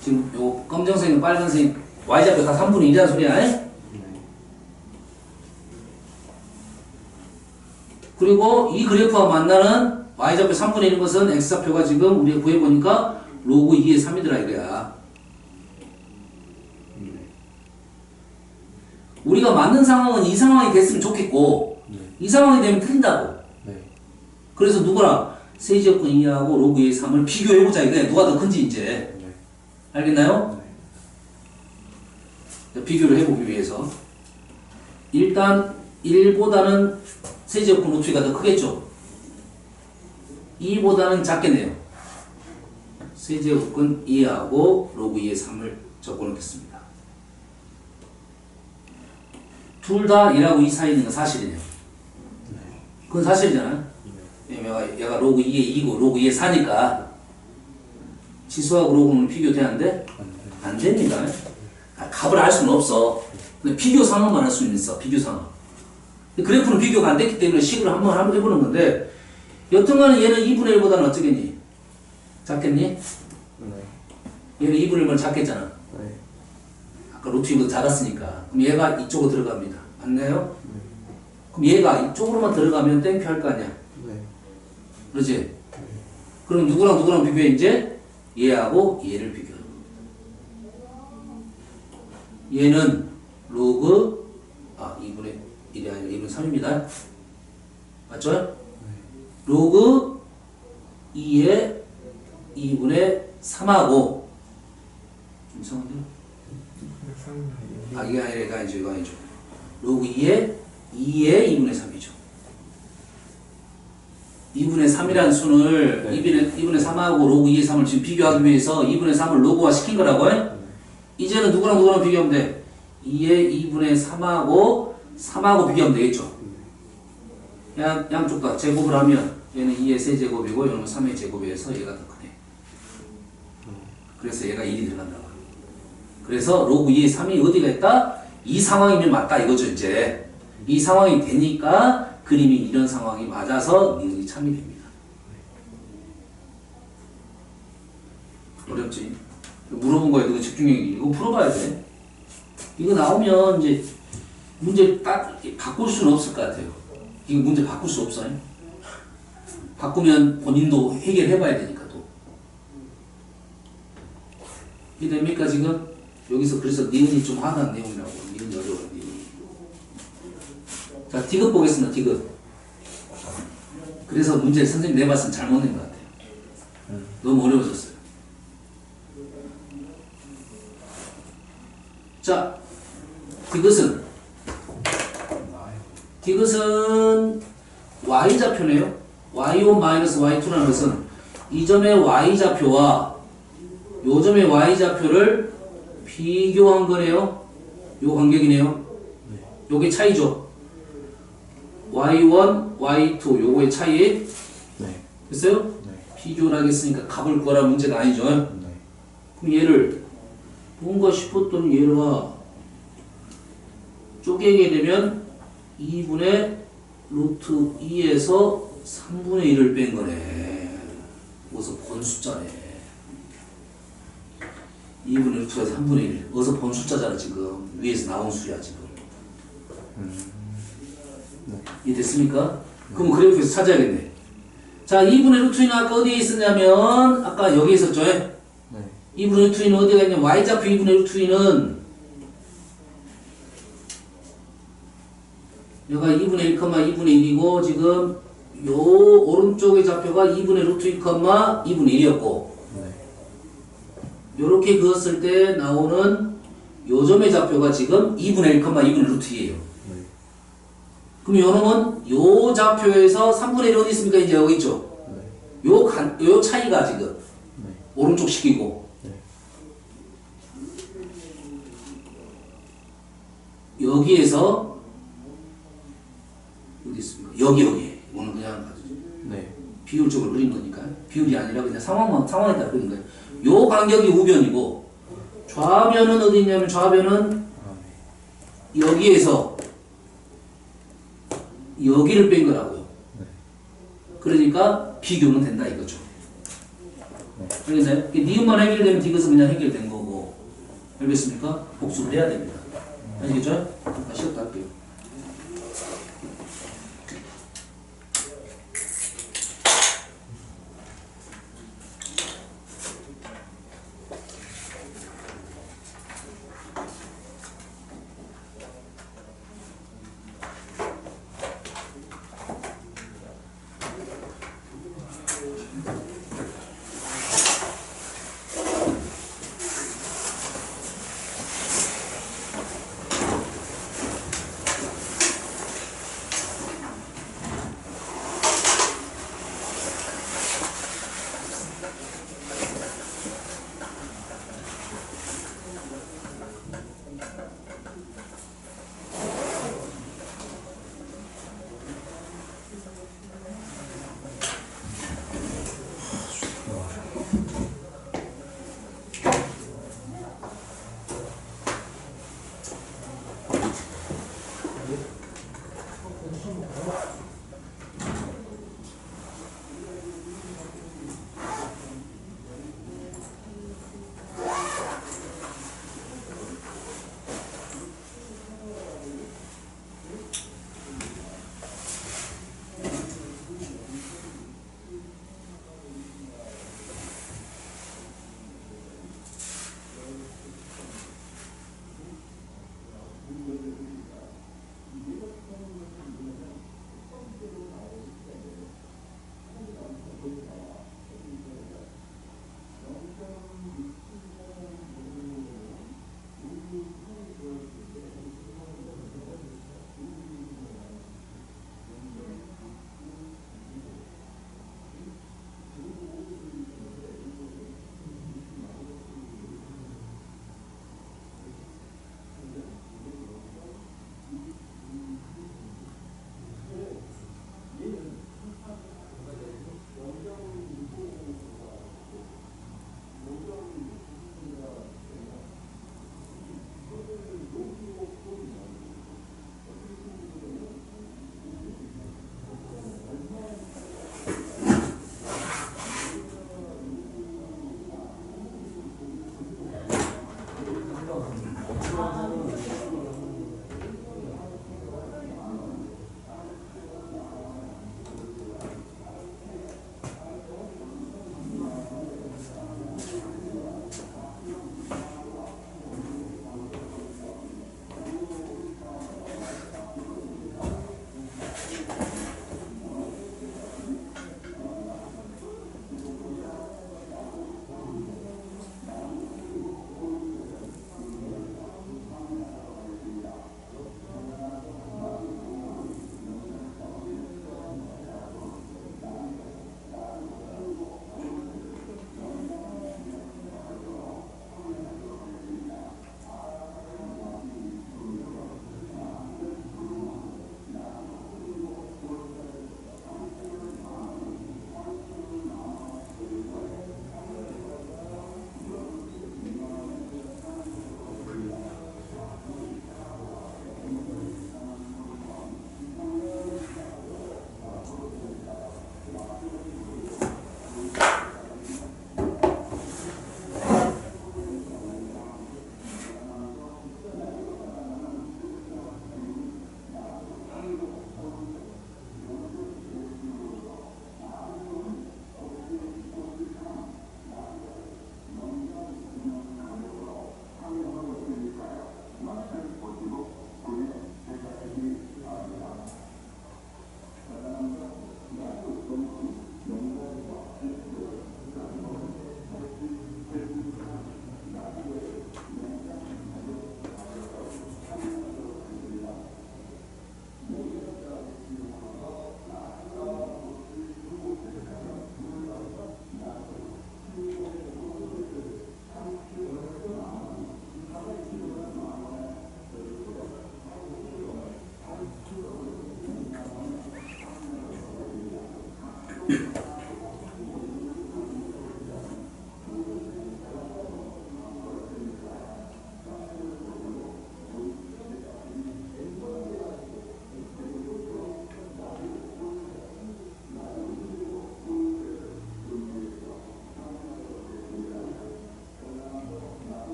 지금 요 검정색과 빨간색 y좌표 다 3분의 1이라는 소리야. 네. 그리고 이 그래프와 만나는 y좌표 3분의 1인 것은 x좌표가 지금 우리가 구해보니까 로그 2의 3이더라 이거야. 네. 우리가 맞는 상황은 이 상황이 됐으면 좋겠고 네. 이 상황이 되면 틀린다고. 네. 그래서 누구랑 세제곱권 2하고 로그 2의 3을 비교해보자 이거야. 누가 더 큰지 이제. 네. 알겠나요? 네. 비교를 해보기 위해서 일단 1보다는 세제곱권 루트 2가 더 크겠죠? 2보다는 작겠네요. 세제곱권 2하고 로그 2의 3을 적어놓겠습니다. 둘 다 1하고 2 사이에 있는 건 사실이네요. 그건 사실이잖아요. 왜냐면 얘가 로그 2의 2고 로그 2의 4니까 지수하고 로그는 비교돼야 안 돼? 안 됩니다. 값을 알 수는 없어. 근데 비교 상황만 할 수는 있어. 비교 상황. 그래프는 비교가 안 됐기 때문에 식으로 한번 해보는 건데 여튼간에 얘는 2분의 1보다는 어쩌겠니? 작겠니? 네. 얘는 2분의 1보다 작겠잖아. 네. 아까 루트 2보다 작았으니까. 그럼 얘가 이쪽으로 들어갑니다. 맞나요? 그럼 얘가 이쪽으로만 들어가면 땡큐 할 거 아니야? 네. 그렇지? 그럼 누구랑 비교해 이제? 얘하고 얘를 비교해. 얘는 로그 2분의 1이 아니라 2분의 3입니다. 맞죠? 로그 2의 2분의 3하고 좀 이상한데요? 이게 아니라 이거 아니죠. 로그 2의 2분의 3이죠. 2분의 3이라는 순을 네. 2분의 3하고 로그 2의 3을 지금 비교하기 위해서 2분의 3을 로그화 시킨 거라고 해? 이제는 누구랑 비교하면 돼? 2의 2분의 3하고 비교하면 되겠죠? 양쪽 다 제곱을 하면 얘는 2의 세제곱이고 얘는 3의 제곱에서 얘가 더 크네. 그래서 얘가 1이 들어간다고. 그래서 로그 2의 3이 어디가 있다? 이 상황이면 맞다 이거죠 이제. 이 상황이 되니까 그림이 이런 상황이 맞아서 니은이 참이 됩니다. 어렵지? 물어본 거에 너 집중력이 이거 풀어봐야 돼. 이거 나오면 이제 문제 딱 바꿀 수는 없을 것 같아요. 이거 문제 바꿀 수 없어요. 바꾸면 본인도 해결해봐야 되니까 또. 이게 됩니까 지금? 여기서 그래서 니은이 좀 하나는 내용이라고. 니은이 어려워요. 니은이. 자 디귿 보겠습니다. 디귿. 그래서 문제 선생님 내봤으면 잘못 낸 것 같아요. 너무 어려워졌어요. 자 디귿은 y좌표네요. y1-y2라는 것은 이 점의 y좌표와 요 점의 y좌표를 비교한 거네요. 요 간격이네요. 요게 차이죠. y1, y2 요거의 차이. 네. 됐어요? 네. 비교를 하겠으니까 값을 구하라는 문제가 아니죠. 네. 그럼 얘를 뭔가 싶었던 얘가 쪼개게 되면 2분의 루트 2에서 3분의 1을 뺀 거네. 어서 본 숫자네. 2분의 루트에서 3분의 1. 어서 본 숫자잖아 지금. 위에서 나온 수야 지금. 네. 이해됐습니까? 그럼 그래프에서 찾아야겠네. 자 2분의 루트 2는 아까 어디에 있었냐면 아까 여기 있었죠. 네. 2분의 루트 2는 어디가 있냐. y좌표 2분의 루트 2는 여기가 2분의 1, 2분의 1이고 지금 요 오른쪽의 좌표가 2분의 루트 2, 2분의 1이었고 네. 요렇게 그었을 때 나오는 요 점의 좌표가 지금 2분의 1, 2분의 루트 2예요. 네. 그럼 요 놈은 요 좌표에서 3분의 1 어디 있습니까? 이제 여기 있죠. 네. 요 차이가 지금 네. 오른쪽 식이고 네. 여기에서 어디 있습니까? 여기 오늘 그냥 네. 비율적으로 그린 거니까 비율이 아니라 그냥 상황에 따라 그린 거예요. 요 간격이 우변이고 좌변은 어디 있냐면 좌변은 아, 네. 여기에서 여기를 뺀 거라고요. 그러니까 비교는 된다 이거죠. 알겠나요? 니은만 해결되면 디귿은 그냥 해결된 거고. 알겠습니까? 복수를 해야 됩니다. 아시겠죠? 다시 또 할게요.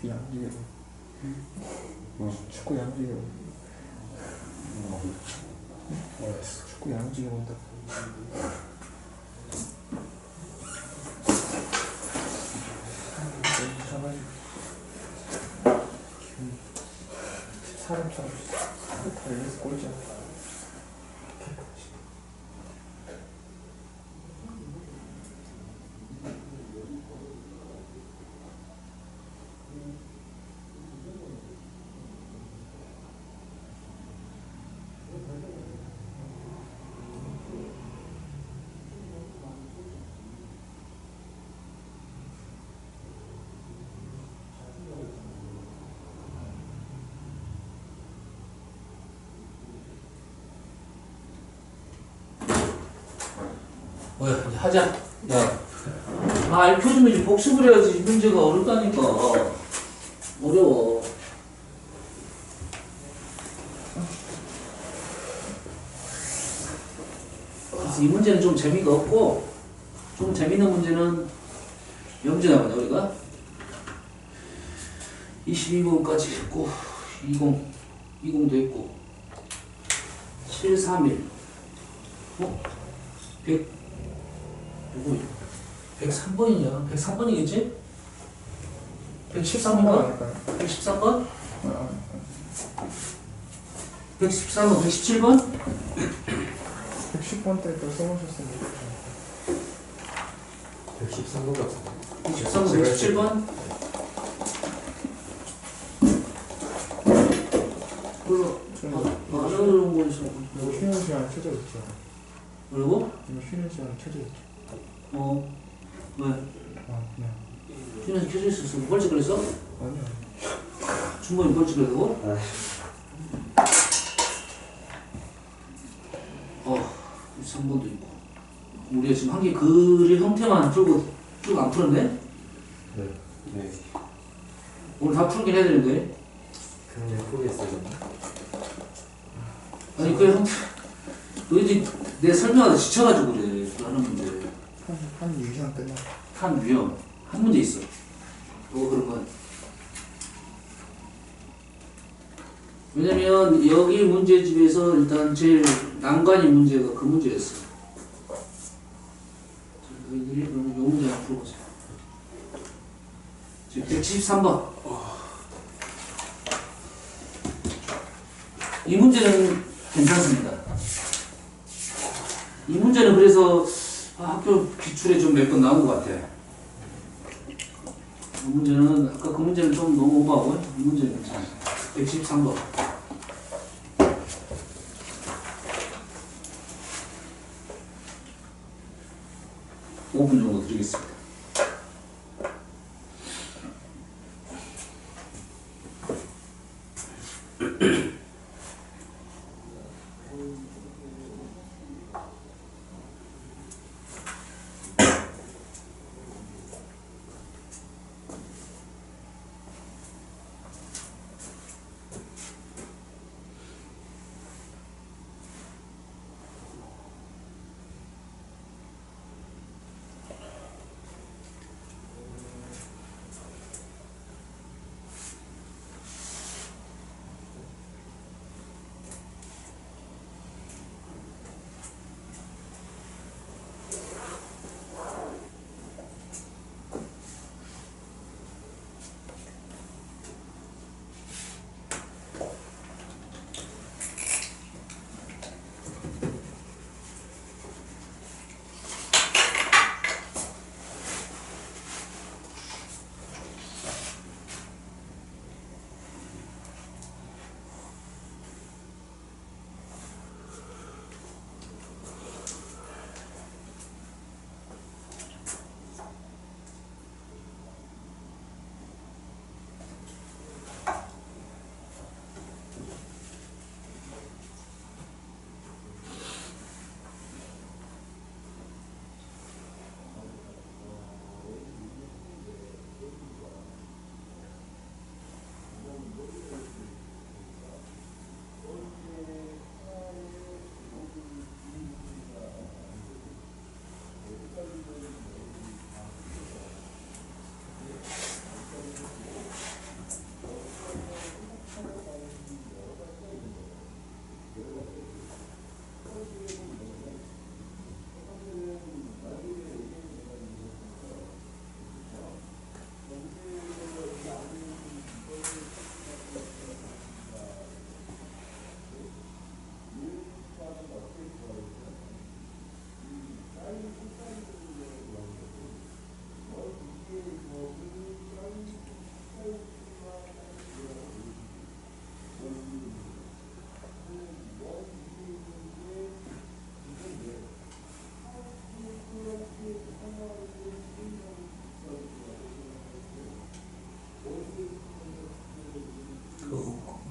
양지개로. 축구 양지개로. 축구 양지개 온다. 사람처럼 달려서 꼴찌야. 뭐야, 이제 하자. 야, 알켜주면 이제 복습을 해야지. 문제가 어렵다니까. 어려워. 그래서 이 문제는 좀 재미가 없고, 좀 재밌는 문제는 몇 문제 나오냐, 우리가? 22번까지 했고, 20도 했고, 731. 100, 누구? 103번이냐? 103번이겠지? 113번인가? 113번? 113번, 117번? 110번 때 또 써보셨으면 113번 같은데. 113번, 117번? 그리고 안 어려운 거 있어. 이거 쉬는 시간 켜져 있죠. 그리고? 이거 쉬는 시간 켜져 있죠. 왜? 그냥. 휴대폰 켜져 있었어. 벌칙 그랬어? 아니요. 중간에 벌칙 그랬고? 3번도 있고. 우리가 지금 한 개 글의 형태만 풀고 쭉 안 풀었네? 네. 네. 오늘 다 풀긴 해야 되는데. 그냥 포기했어요. 아니, 그 형태, 너희들이 내 설명하다 지쳐가지고 그래. 그 하는 문제. 한 이상 끝나. 한 유형. 한 문제 있어. 그러면. 왜냐면, 여기 문제집에서 일단 제일 난관인 문제가 그 문제였어. 너희들이 그러면 요 문제 한번 풀어보자. 지금 173번. 이 문제는 괜찮습니다. 이 문제는 그래서 학교 기출에 좀 몇 번 나온 것 같아. 이 문제는 아까 그 문제는 좀 너무 오버하고 이 문제는 괜찮아. 113번. (5분) 정도 드리겠습니다.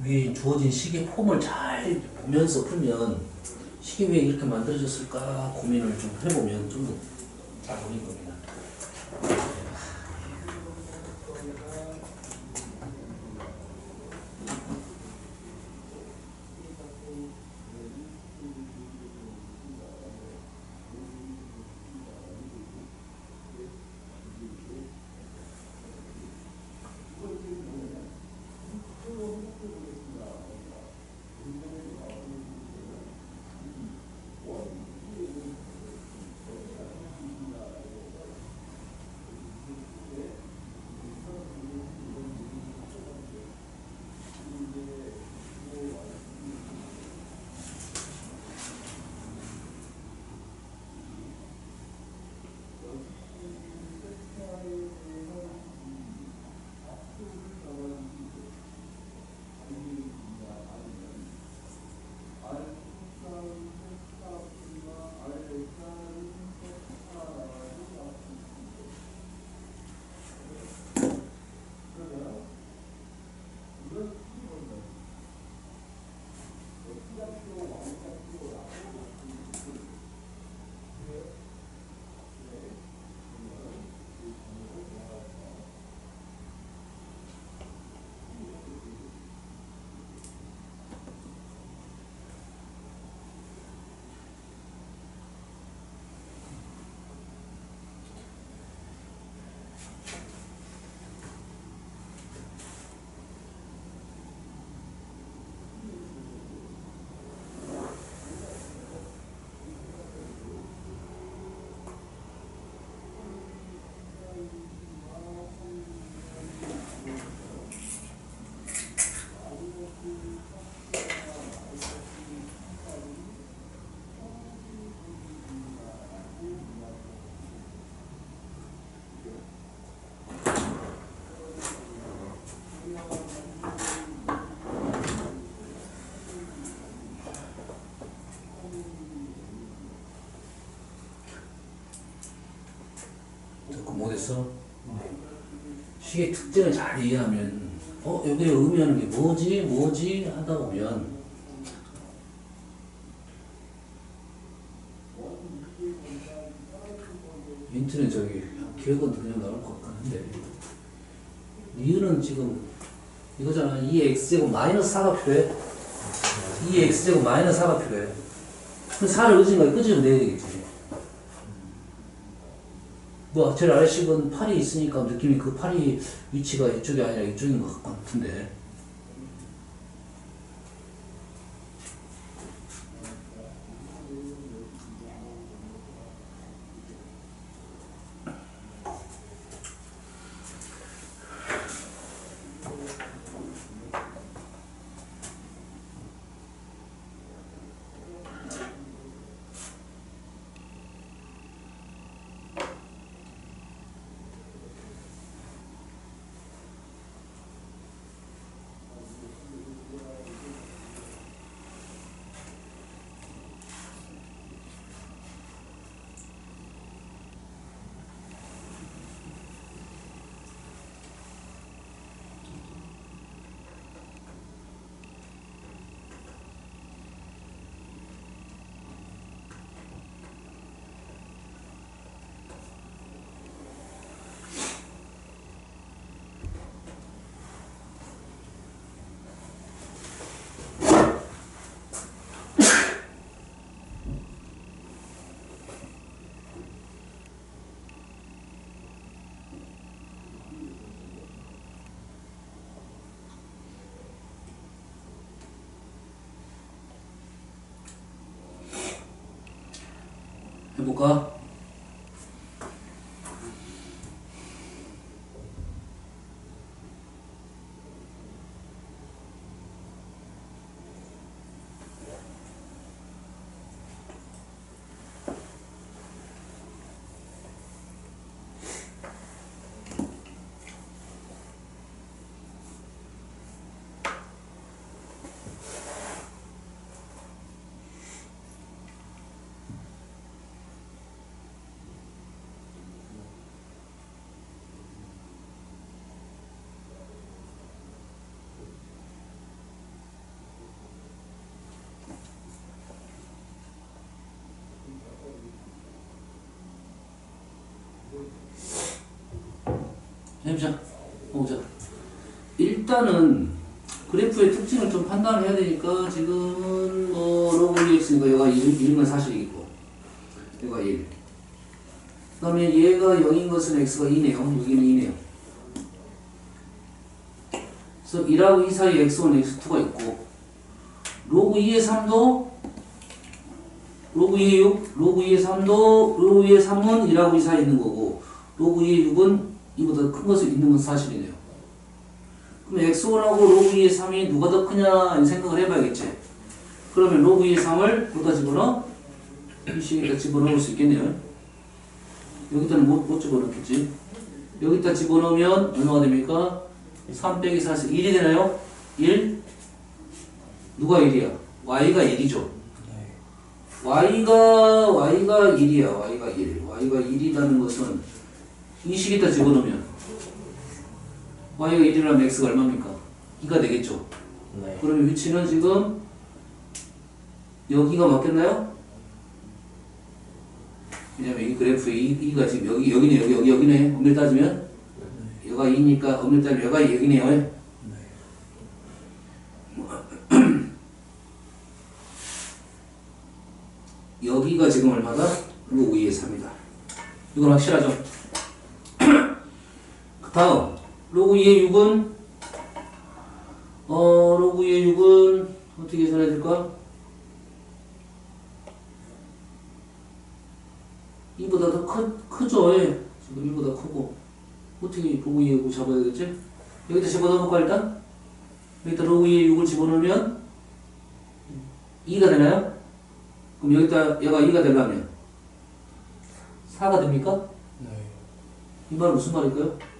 위에 주어진 식의 폼을 잘 보면서 풀면 식이 왜 이렇게 만들어졌을까 고민을 좀 해보면 좀 더 잘 보일 겁니다. 못했어? 식의 특징을 잘 이해하면 여기에 의미하는 게 뭐지 하다 보면 인트는 저기 기억은 그냥 나올 것 같은데 니은은 지금 이거잖아. 2x제곱 마이너스 4가 필요해. 2x제곱 마이너스 4가 필요해. 그럼 4를 의지가 끄집어 내야 되겠지. 뭐 제일 아래식은 8이 있으니까 느낌이 그 8이 위치가 이쪽이 아니라 이쪽인 것 같은데 해볼까? 해보자. 보자. 일단은 그래프의 특징을 좀 판단해야 되니까 지금은 뭐 로그 2x니까 얘가 1인 건 사실이고 얘가 1. 그 다음에 얘가 0인 것은 x가 2네요. 여기는 2네요. 그래서 1하고 2 사이에 x1, x2가 있고 로그 2의 3도 로그 2의 6, 로그 2의 3도 로그 2의 3은 1하고 2 사이에 있는 거고 로그 2의 6은 이보다 큰 것이 있는 건 사실이네요. 그럼 x1하고 로그 2의 3이 누가 더 크냐 이 생각을 해봐야겠지. 그러면 로그 2의 3을 여기다 집어넣어? 이 식에다 집어넣을 수 있겠네요. 여기다는 못 집어넣겠지. 여기다 집어넣으면 얼마가 됩니까? 3 빼기 4에서 1이 되나요? 1? 누가 1이야? y가 1이죠. y가 1이야. y가 1. y가 1이라는 것은 이 식에다 집어넣으면 y가 1이라면 x가 얼마입니까? 2가 되겠죠. 네. 그러면 위치는 지금 여기가 맞겠나요? 왜냐면 이 그래프에 2가 지금 여기네. 엄밀히 따지면 여기가 2니까 엄밀히 따지면 여기가 여기네요. 네. 여기가 지금 얼마다? 로그 2의 3이다. 이건 확실하죠? 다음 로그 2의 6은 로그 2의 6은 어떻게 계산해야 될까? 이보다 더 크죠? 예. 지금 이보다 크고 어떻게 로그 2의 6을 잡아야 되겠지? 여기다 집어넣어볼까 일단? 여기다 로그 2의 6을 집어넣으면 2가 되나요? 그럼 여기다 얘가 2가 되려면 4가 됩니까? 네. 이 말은 무슨 말일까요?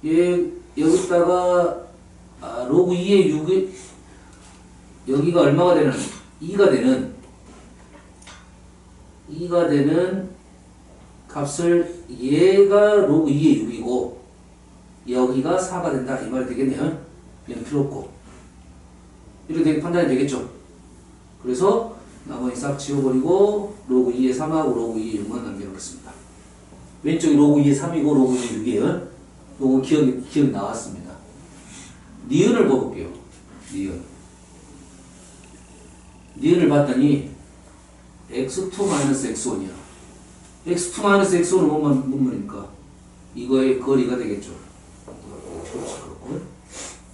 얘 여기다가 로그 2의 6이 여기가 얼마가 되는 2가 되는 값을 얘가 로그 2의 6이고 여기가 4가 된다 이 말이 되겠네요. 얘는 필요 없고 이렇게 판단이 되겠죠. 그래서 나머지 싹 지워버리고 로그 2의 3하고 로그 2의 6만 남겨놓겠습니다. 왼쪽이 로그 2의 3이고 로그 2의 6이에요. 요거 기억이 나왔습니다. 니은을 봐볼게요. 니은을 봤더니 x2-x1이야. x2-x1은 뭔 말입니까? 이거의 거리가 되겠죠.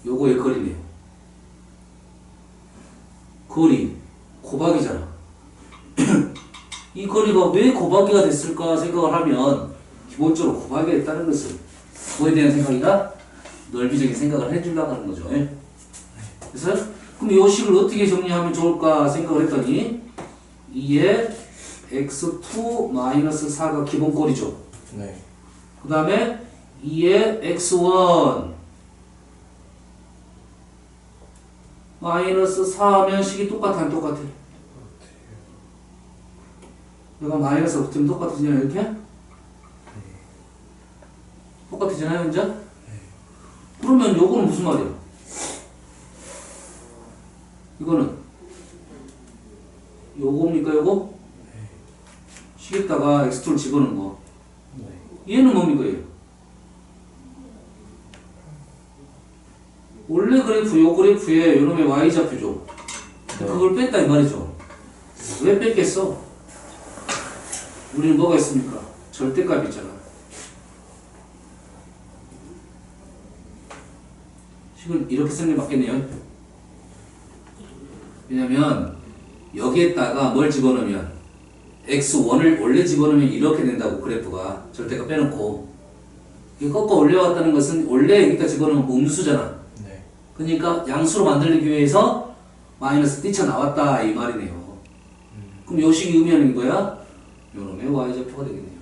요거의 거리네요. 거리 곱하기잖아. 이 거리가 왜 곱하기가 됐을까 생각을 하면 기본적으로 곱하기가 됐다는 것은 뭐에 대한 생각이다? 넓이적인 생각을 해주려고 하는 거죠. 예? 그래서 그럼 이 식을 어떻게 정리하면 좋을까 생각을 했더니 2의 x2-4가 기본꼴이죠. 네. 그 다음에 2의 x1 -4 하면 식이 똑같아 안 똑같아? 얘가 마이너스가 붙으면 똑같으냐 이렇게? 똑같으잖아요 이제? 그러면 요거는 무슨 말이야? 이거는 요겁니까 요거? 식에다가 x2를 집어넣은 거. 얘는 뭡니까 얘? 원래 그래프 요 그래프에 요놈의 y좌표죠. 그걸 뺐다 이 말이죠. 왜 뺐겠어? 우리는 뭐가 있습니까? 절대값이 있잖아. 식을 이렇게 쓰는 게 맞겠네요. 왜냐면 여기에다가 뭘 집어넣으면 x1을 원래 집어넣으면 이렇게 된다고 그래프가 절대값 빼놓고 이게 꺾어 올려왔다는 것은 원래 여기다 집어넣으면 음수잖아. 네. 그러니까 양수로 만들기 위해서 마이너스 뛰쳐나왔다 이 말이네요. 그럼 요 식이 의미하는 거야? 요놈의 y좌표가 되겠네요.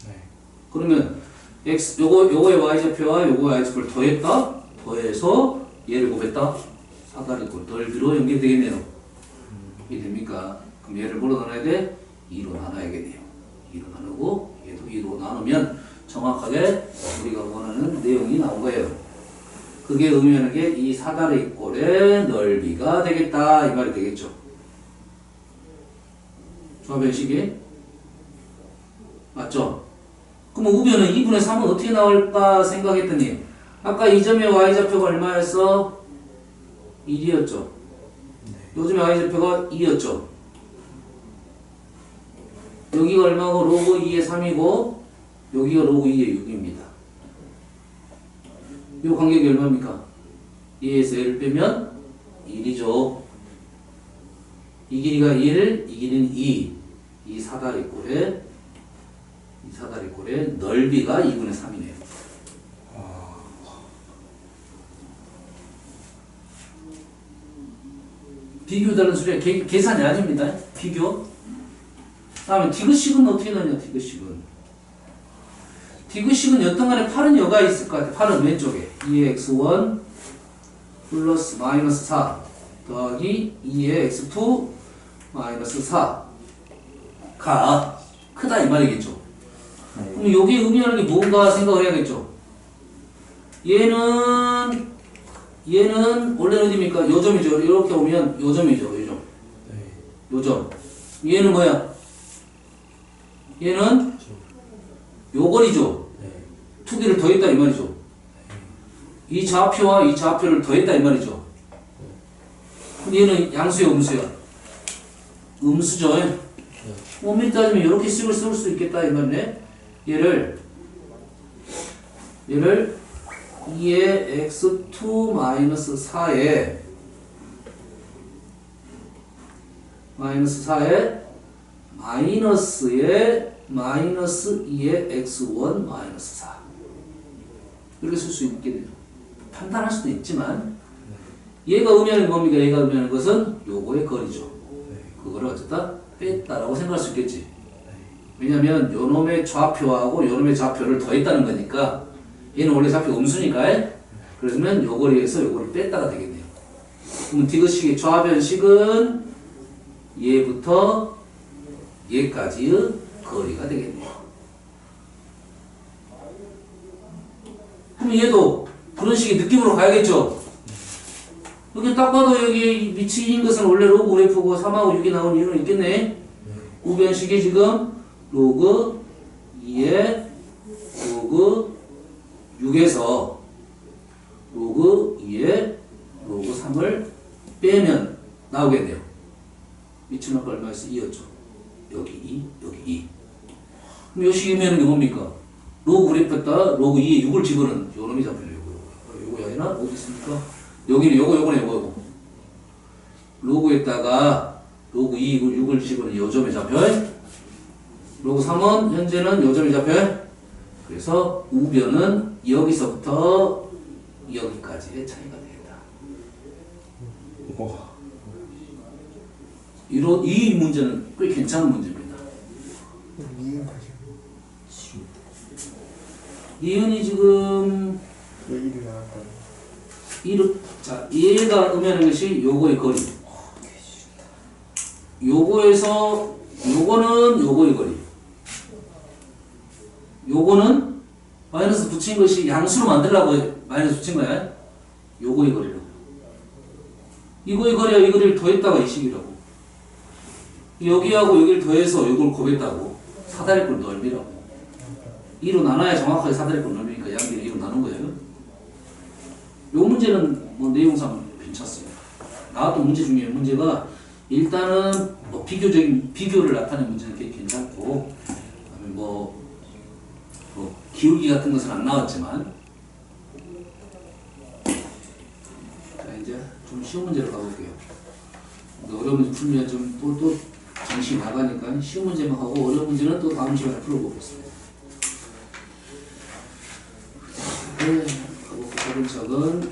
네. 그러면 x 요거의 y좌표와 요거의 y좌표를 더했다? 더해서 얘를 곱했다? 사다리꼴 넓이로 연결되겠네요. 이게 됩니까? 그럼 얘를 뭐로 나눠야 돼? 2로 나눠야겠네요. 2로 나누고 얘도 2로 나누면 정확하게 우리가 원하는 내용이 나온 거예요. 그게 의미하는 게 이 사다리꼴의 넓이가 되겠다 이 말이 되겠죠. 조합의 식이 맞죠? 그럼 우변은 2분의 3은 어떻게 나올까 생각했더니 아까 이 점의 y좌표가 얼마였어? 1이었죠. 요즘에 y좌표가 2였죠. 여기가 얼마고 로그 2의 3이고 여기가 로그 2의 6입니다. 이 간격이 얼마입니까? 2에서 1을 빼면 1이죠. 이 길이가 1, 이 길이는 2. 이 사다리꼴의 넓이가 2분의 3이네요. 비교 다른 소리가 계산이 아닙니다. 비교. 다음에 디귿식은 어떻게 나냐, 디귿식은. 디귿식은 여튼 간에 8은 여가 있을 것 같아요. 8은 왼쪽에. 2x1 플러스 마이너스 4 더하기 2의 x2 마이너스 4가 크다 이 말이겠죠. 그럼 여기에 의미하는 게 뭔가 생각을 해야겠죠. 얘는 원래 어디입니까? 요점이죠. 이렇게 오면 요점이죠. 요점. 요점. 얘는 뭐야? 얘는 요거리죠. 두 개를 더했다 이 말이죠. 이 좌표와 이 좌표를 더했다 이 말이죠. 그럼 얘는 양수야 음수야? 음수죠. 엄밀히 따지면 이렇게 식을 쓸 수 있겠다 이 말이네. 얘를 2의 x2 마이너스 4에 마이너스 2의 x1 마이너스 4 이렇게 쓸 수 있겠네요. 판단할 수도 있지만 얘가 의미하는 겁니까? 얘가 의미하는 것은 요거의 거리죠. 그거를 어쨌다 뺐다라고 생각할 수 있겠지. 왜냐면 요놈의 좌표하고 요놈의 좌표를 더했다는 거니까 얘는 원래 좌표 음수니까 그러면 요 거리에서 요거를 뺐다가 되겠네요. 그럼 디귿식의 좌변식은 얘부터 얘까지의 거리가 되겠네요. 그럼 얘도 그런 식의 느낌으로 가야겠죠. 여기 딱 봐도 여기 미치인 것은 원래 로그 그래프고 3하고 6이 나온 이유는 있겠네. 우변식이 지금 로그 2에 로그 6에서 로그 2에 로그 3을 빼면 나오겠네요. 미치는 거 얼마였어? 2였죠. 여기 2, 여기 2. 그럼 이 식이면 게 뭡니까? 로그 그래프에다 로그 2에 6을 집어넣은 요놈이 잡혀요. 요거 아니나? 어디 있습니까? 여기는 요거네 요거. 로그에다가 로그 2, 6을 집어넣은 요점에 잡혀요. 로그 3은 현재는 요점에 잡혀요. 그래서 우변은 여기서부터 여기까지의 차이가 되겠다. 이 문제는 꽤 괜찮은 문제입니다. 이은이 지금 자, 얘가 의미하는 것이 요거의 거리. 요거에서 요거는 요거의 거리. 요거는 마이너스 붙인 것이 양수로 만들려고 마이너스 붙인 거야. 요거의 거리라고. 이거의 거리와 이 거리를 더했다가 이 식이라고. 여기하고 여기를 더해서 요걸 곱했다고. 사다리꼴 넓이라고. 2로 나눠야 정확하게 사다리꼴 넓이니까 양비를 2로 나눈 거예요. 요 문제는 뭐 내용상 괜찮습니다. 나왔던 문제 중에 문제가 일단은 뭐 비교적인 비교를 나타내는 문제는 꽤 괜찮고 뭐 기울기 같은 것은 안 나왔지만 자 이제 좀 쉬운 문제로 가볼게요. 어려운 문제 풀면 좀 또 정신이 나가니까 쉬운 문제만 하고 어려운 문제는 또 다음 시간에 풀어보겠습니다. 네, 가볼게요. 작은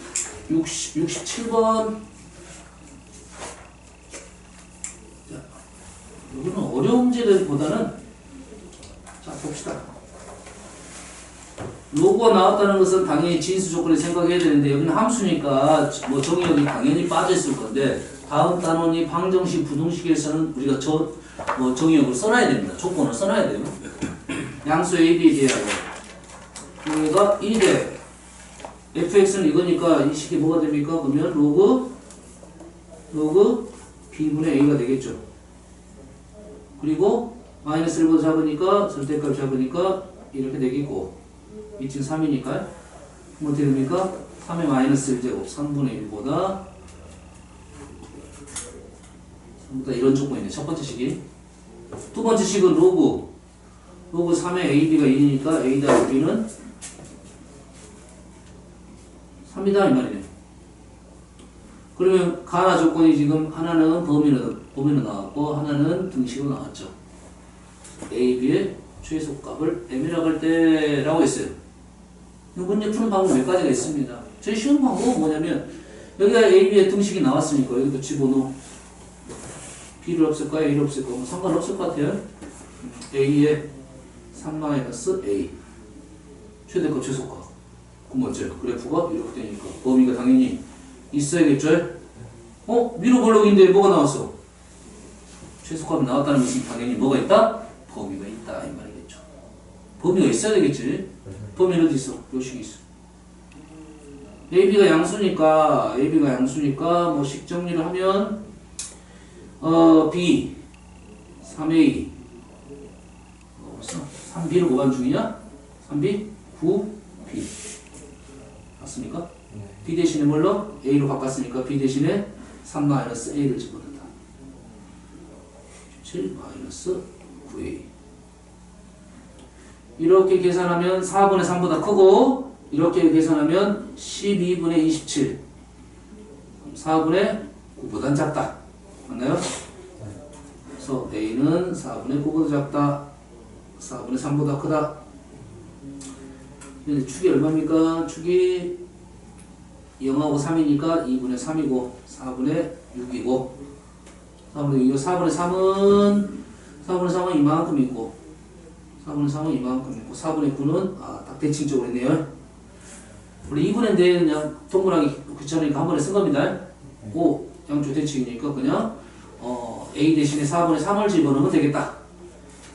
67번. 자, 이거는 어려운 문제보다는 자 봅시다. 로그가 나왔다는 것은 당연히 진수 조건을 생각해야 되는데 여기는 함수니까 뭐 정의역이 당연히 빠져있을 건데 다음 단원이 방정식, 부등식에서는 우리가 정의역을 써놔야 됩니다. 조건을 써놔야 돼요. 양수 A, B 대하고 여기가 1대 fx는 이거니까 이 식이 뭐가 됩니까? 그러면 로그 b분의 a가 되겠죠. 그리고 마이너스 1보다 작으니까 절대값 작으니까 이렇게 되겠고 위치는 3이니까 뭐 어떻게 됩니까? 3의 마이너스 1제곱 3분의 1보다 이런 조건이네. 첫 번째 식이. 두 번째 식은 로그 3의 AB가 1이니까 A 더하기 B는 3이다 이 말이네. 그러면 가나 조건이 지금 하나는 범위로 나왔고 하나는 등식으로 나왔죠. A, B의 최소값을 M이라고 할 때라고 했어요. 문제 푸는 방법 몇 가지가 있습니다. 제일 쉬운 방법은 뭐냐면 여기가 A, B의 등식이 나왔으니까 여기도 집어넣어. B를 없앨까 A를 없앨까 뭐 상관없을 것 같아요. A의 3-A 최대값 최소값 그럼 어째요? 그래프가 이렇게 되니까 범위가 당연히 있어야겠죠? 위로 볼록인데 뭐가 나왔어? 최소값이 나왔다는 것은 당연히 뭐가 있다? 범위가 있다 이 말이겠죠. 범위가 있어야 되겠지. 범위는 어디 있어? 요식이 있어. AB가 양수니까 뭐 식 정리를 하면 B 3A 3B를 고반 중이냐? 3B 9B 맞습니까? B 대신에 뭘로? A로 바꿨으니까 B 대신에 3-A를 집어넣는다. 7-9A 이렇게 계산하면 4분의 3보다 크고 이렇게 계산하면 12분의 27 4분의 9보다 작다. 맞나요? 그래서 A는 4분의 9보다 작다. 4분의 3보다 크다. 근데 축이 얼마입니까? 축이 0하고 3이니까 2분의 3이고 4분의 6이고 4분의 3은 이만큼 있고 4분의 9는 딱 대칭적으로 있네요. 우리 2분의 4는 그냥 동그라미 귀찮으니까 한 번에 쓴 겁니다. 5 양쪽 대칭이니까 그냥 A 대신에 4분의 3을 집어넣으면 되겠다.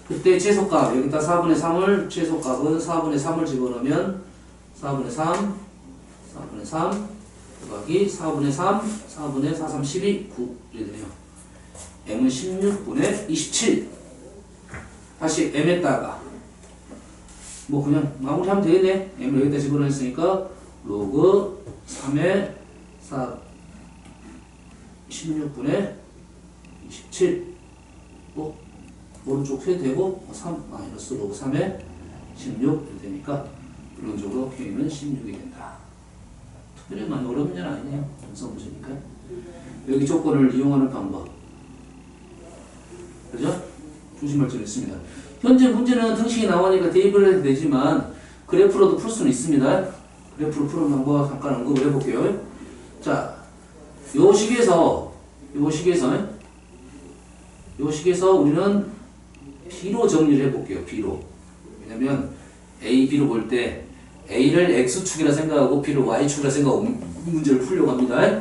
그때 최소값 여기다 4분의 3을 최소값은 4분의 3을 집어넣으면 4분의 3 더하기 4분의 3 4분의 4, 3, 12 9 이렇게 되네요. M은 16분의 27 다시 M에다가 뭐 그냥 마무리하면 되겠네. M을 여기다 집어넣었으니까 로그 3의 4 16분의 27 오른쪽 회 되고 3 마이너스 로그 3의 16 이렇게 되니까 이론적으로 K는 16이 된다. 특별히 많이 어려운 문제는 아니네요. 분석 문제니까. 여기 조건을 이용하는 방법. 그죠? 조심할 점이 있습니다. 현재 문제는 등식이 나오니까 대입을 해도 되지만 그래프로도 풀 수는 있습니다. 그래프로 푸는 방법 잠깐 언급을 해볼게요. 자, 요 식에서 우리는 B로 정리를 해볼게요. B로. 왜냐면 A, B로 볼 때 A를 X축이라 생각하고 B를 Y축이라 생각하고 문제를 풀려고 합니다.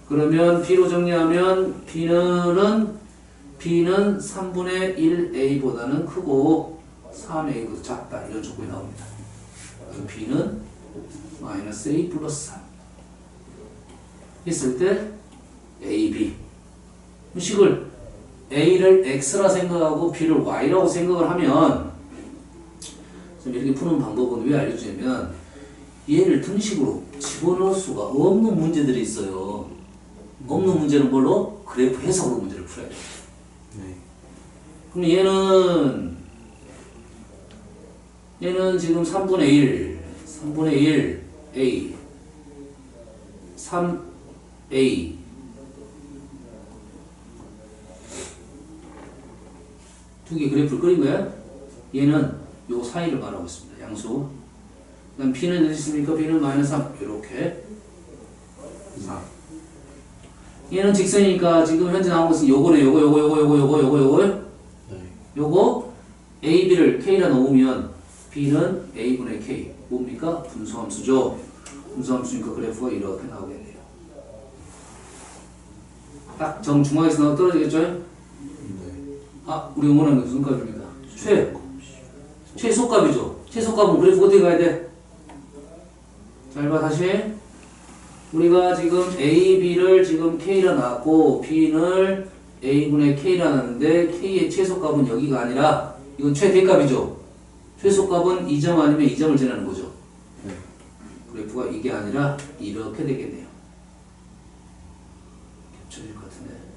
그러면 B로 정리하면 B는 3분의 1A보다는 크고 3A보다 작다. 이런 조건이 나옵니다. 그래서 B는 마이너스 A 플러스 3 했을 때 AB 식을 A를 X라 생각하고 B를 Y라고 생각을 하면 이렇게 푸는 방법은 왜 알려주냐면 얘를 등식으로 집어넣을 수가 없는 문제들이 있어요. 없는 문제는 뭘로? 그래프 해석으로 문제를 풀어야 돼요. 네. 그럼 얘는 지금 3분의 1 A 3A 두 개 그래프를 그린 거야. 얘는 요 사이를 말하고 있습니다. 양수. 그 다음 B는 어디 있습니까? B는 마이너스 3 이렇게 3. 얘는 직선이니까 지금 현재 나온 것은 요거네. 요거 요거 A, B를 K라 놓으면 B는 A분의 K 뭡니까? 분수함수죠. 분수함수니까 그래프가 이렇게 나오겠네요. 딱 정중앙에서 나와 떨어지겠죠? 우리 원하는 게 무슨 값입니다. 최소값이죠. 최소값은 그래프 어떻게 가야 돼? 잘 봐, 다시. 우리가 지금 A, B를 지금 K라 놨고, B는 A분의 K라 놨는데, K의 최소값은 여기가 아니라, 이건 최대값이죠. 최소값은 2점 아니면 2점을 지나는 거죠. 네. 그래프가 이게 아니라 이렇게 되겠네요. 겹쳐질 것 같은데.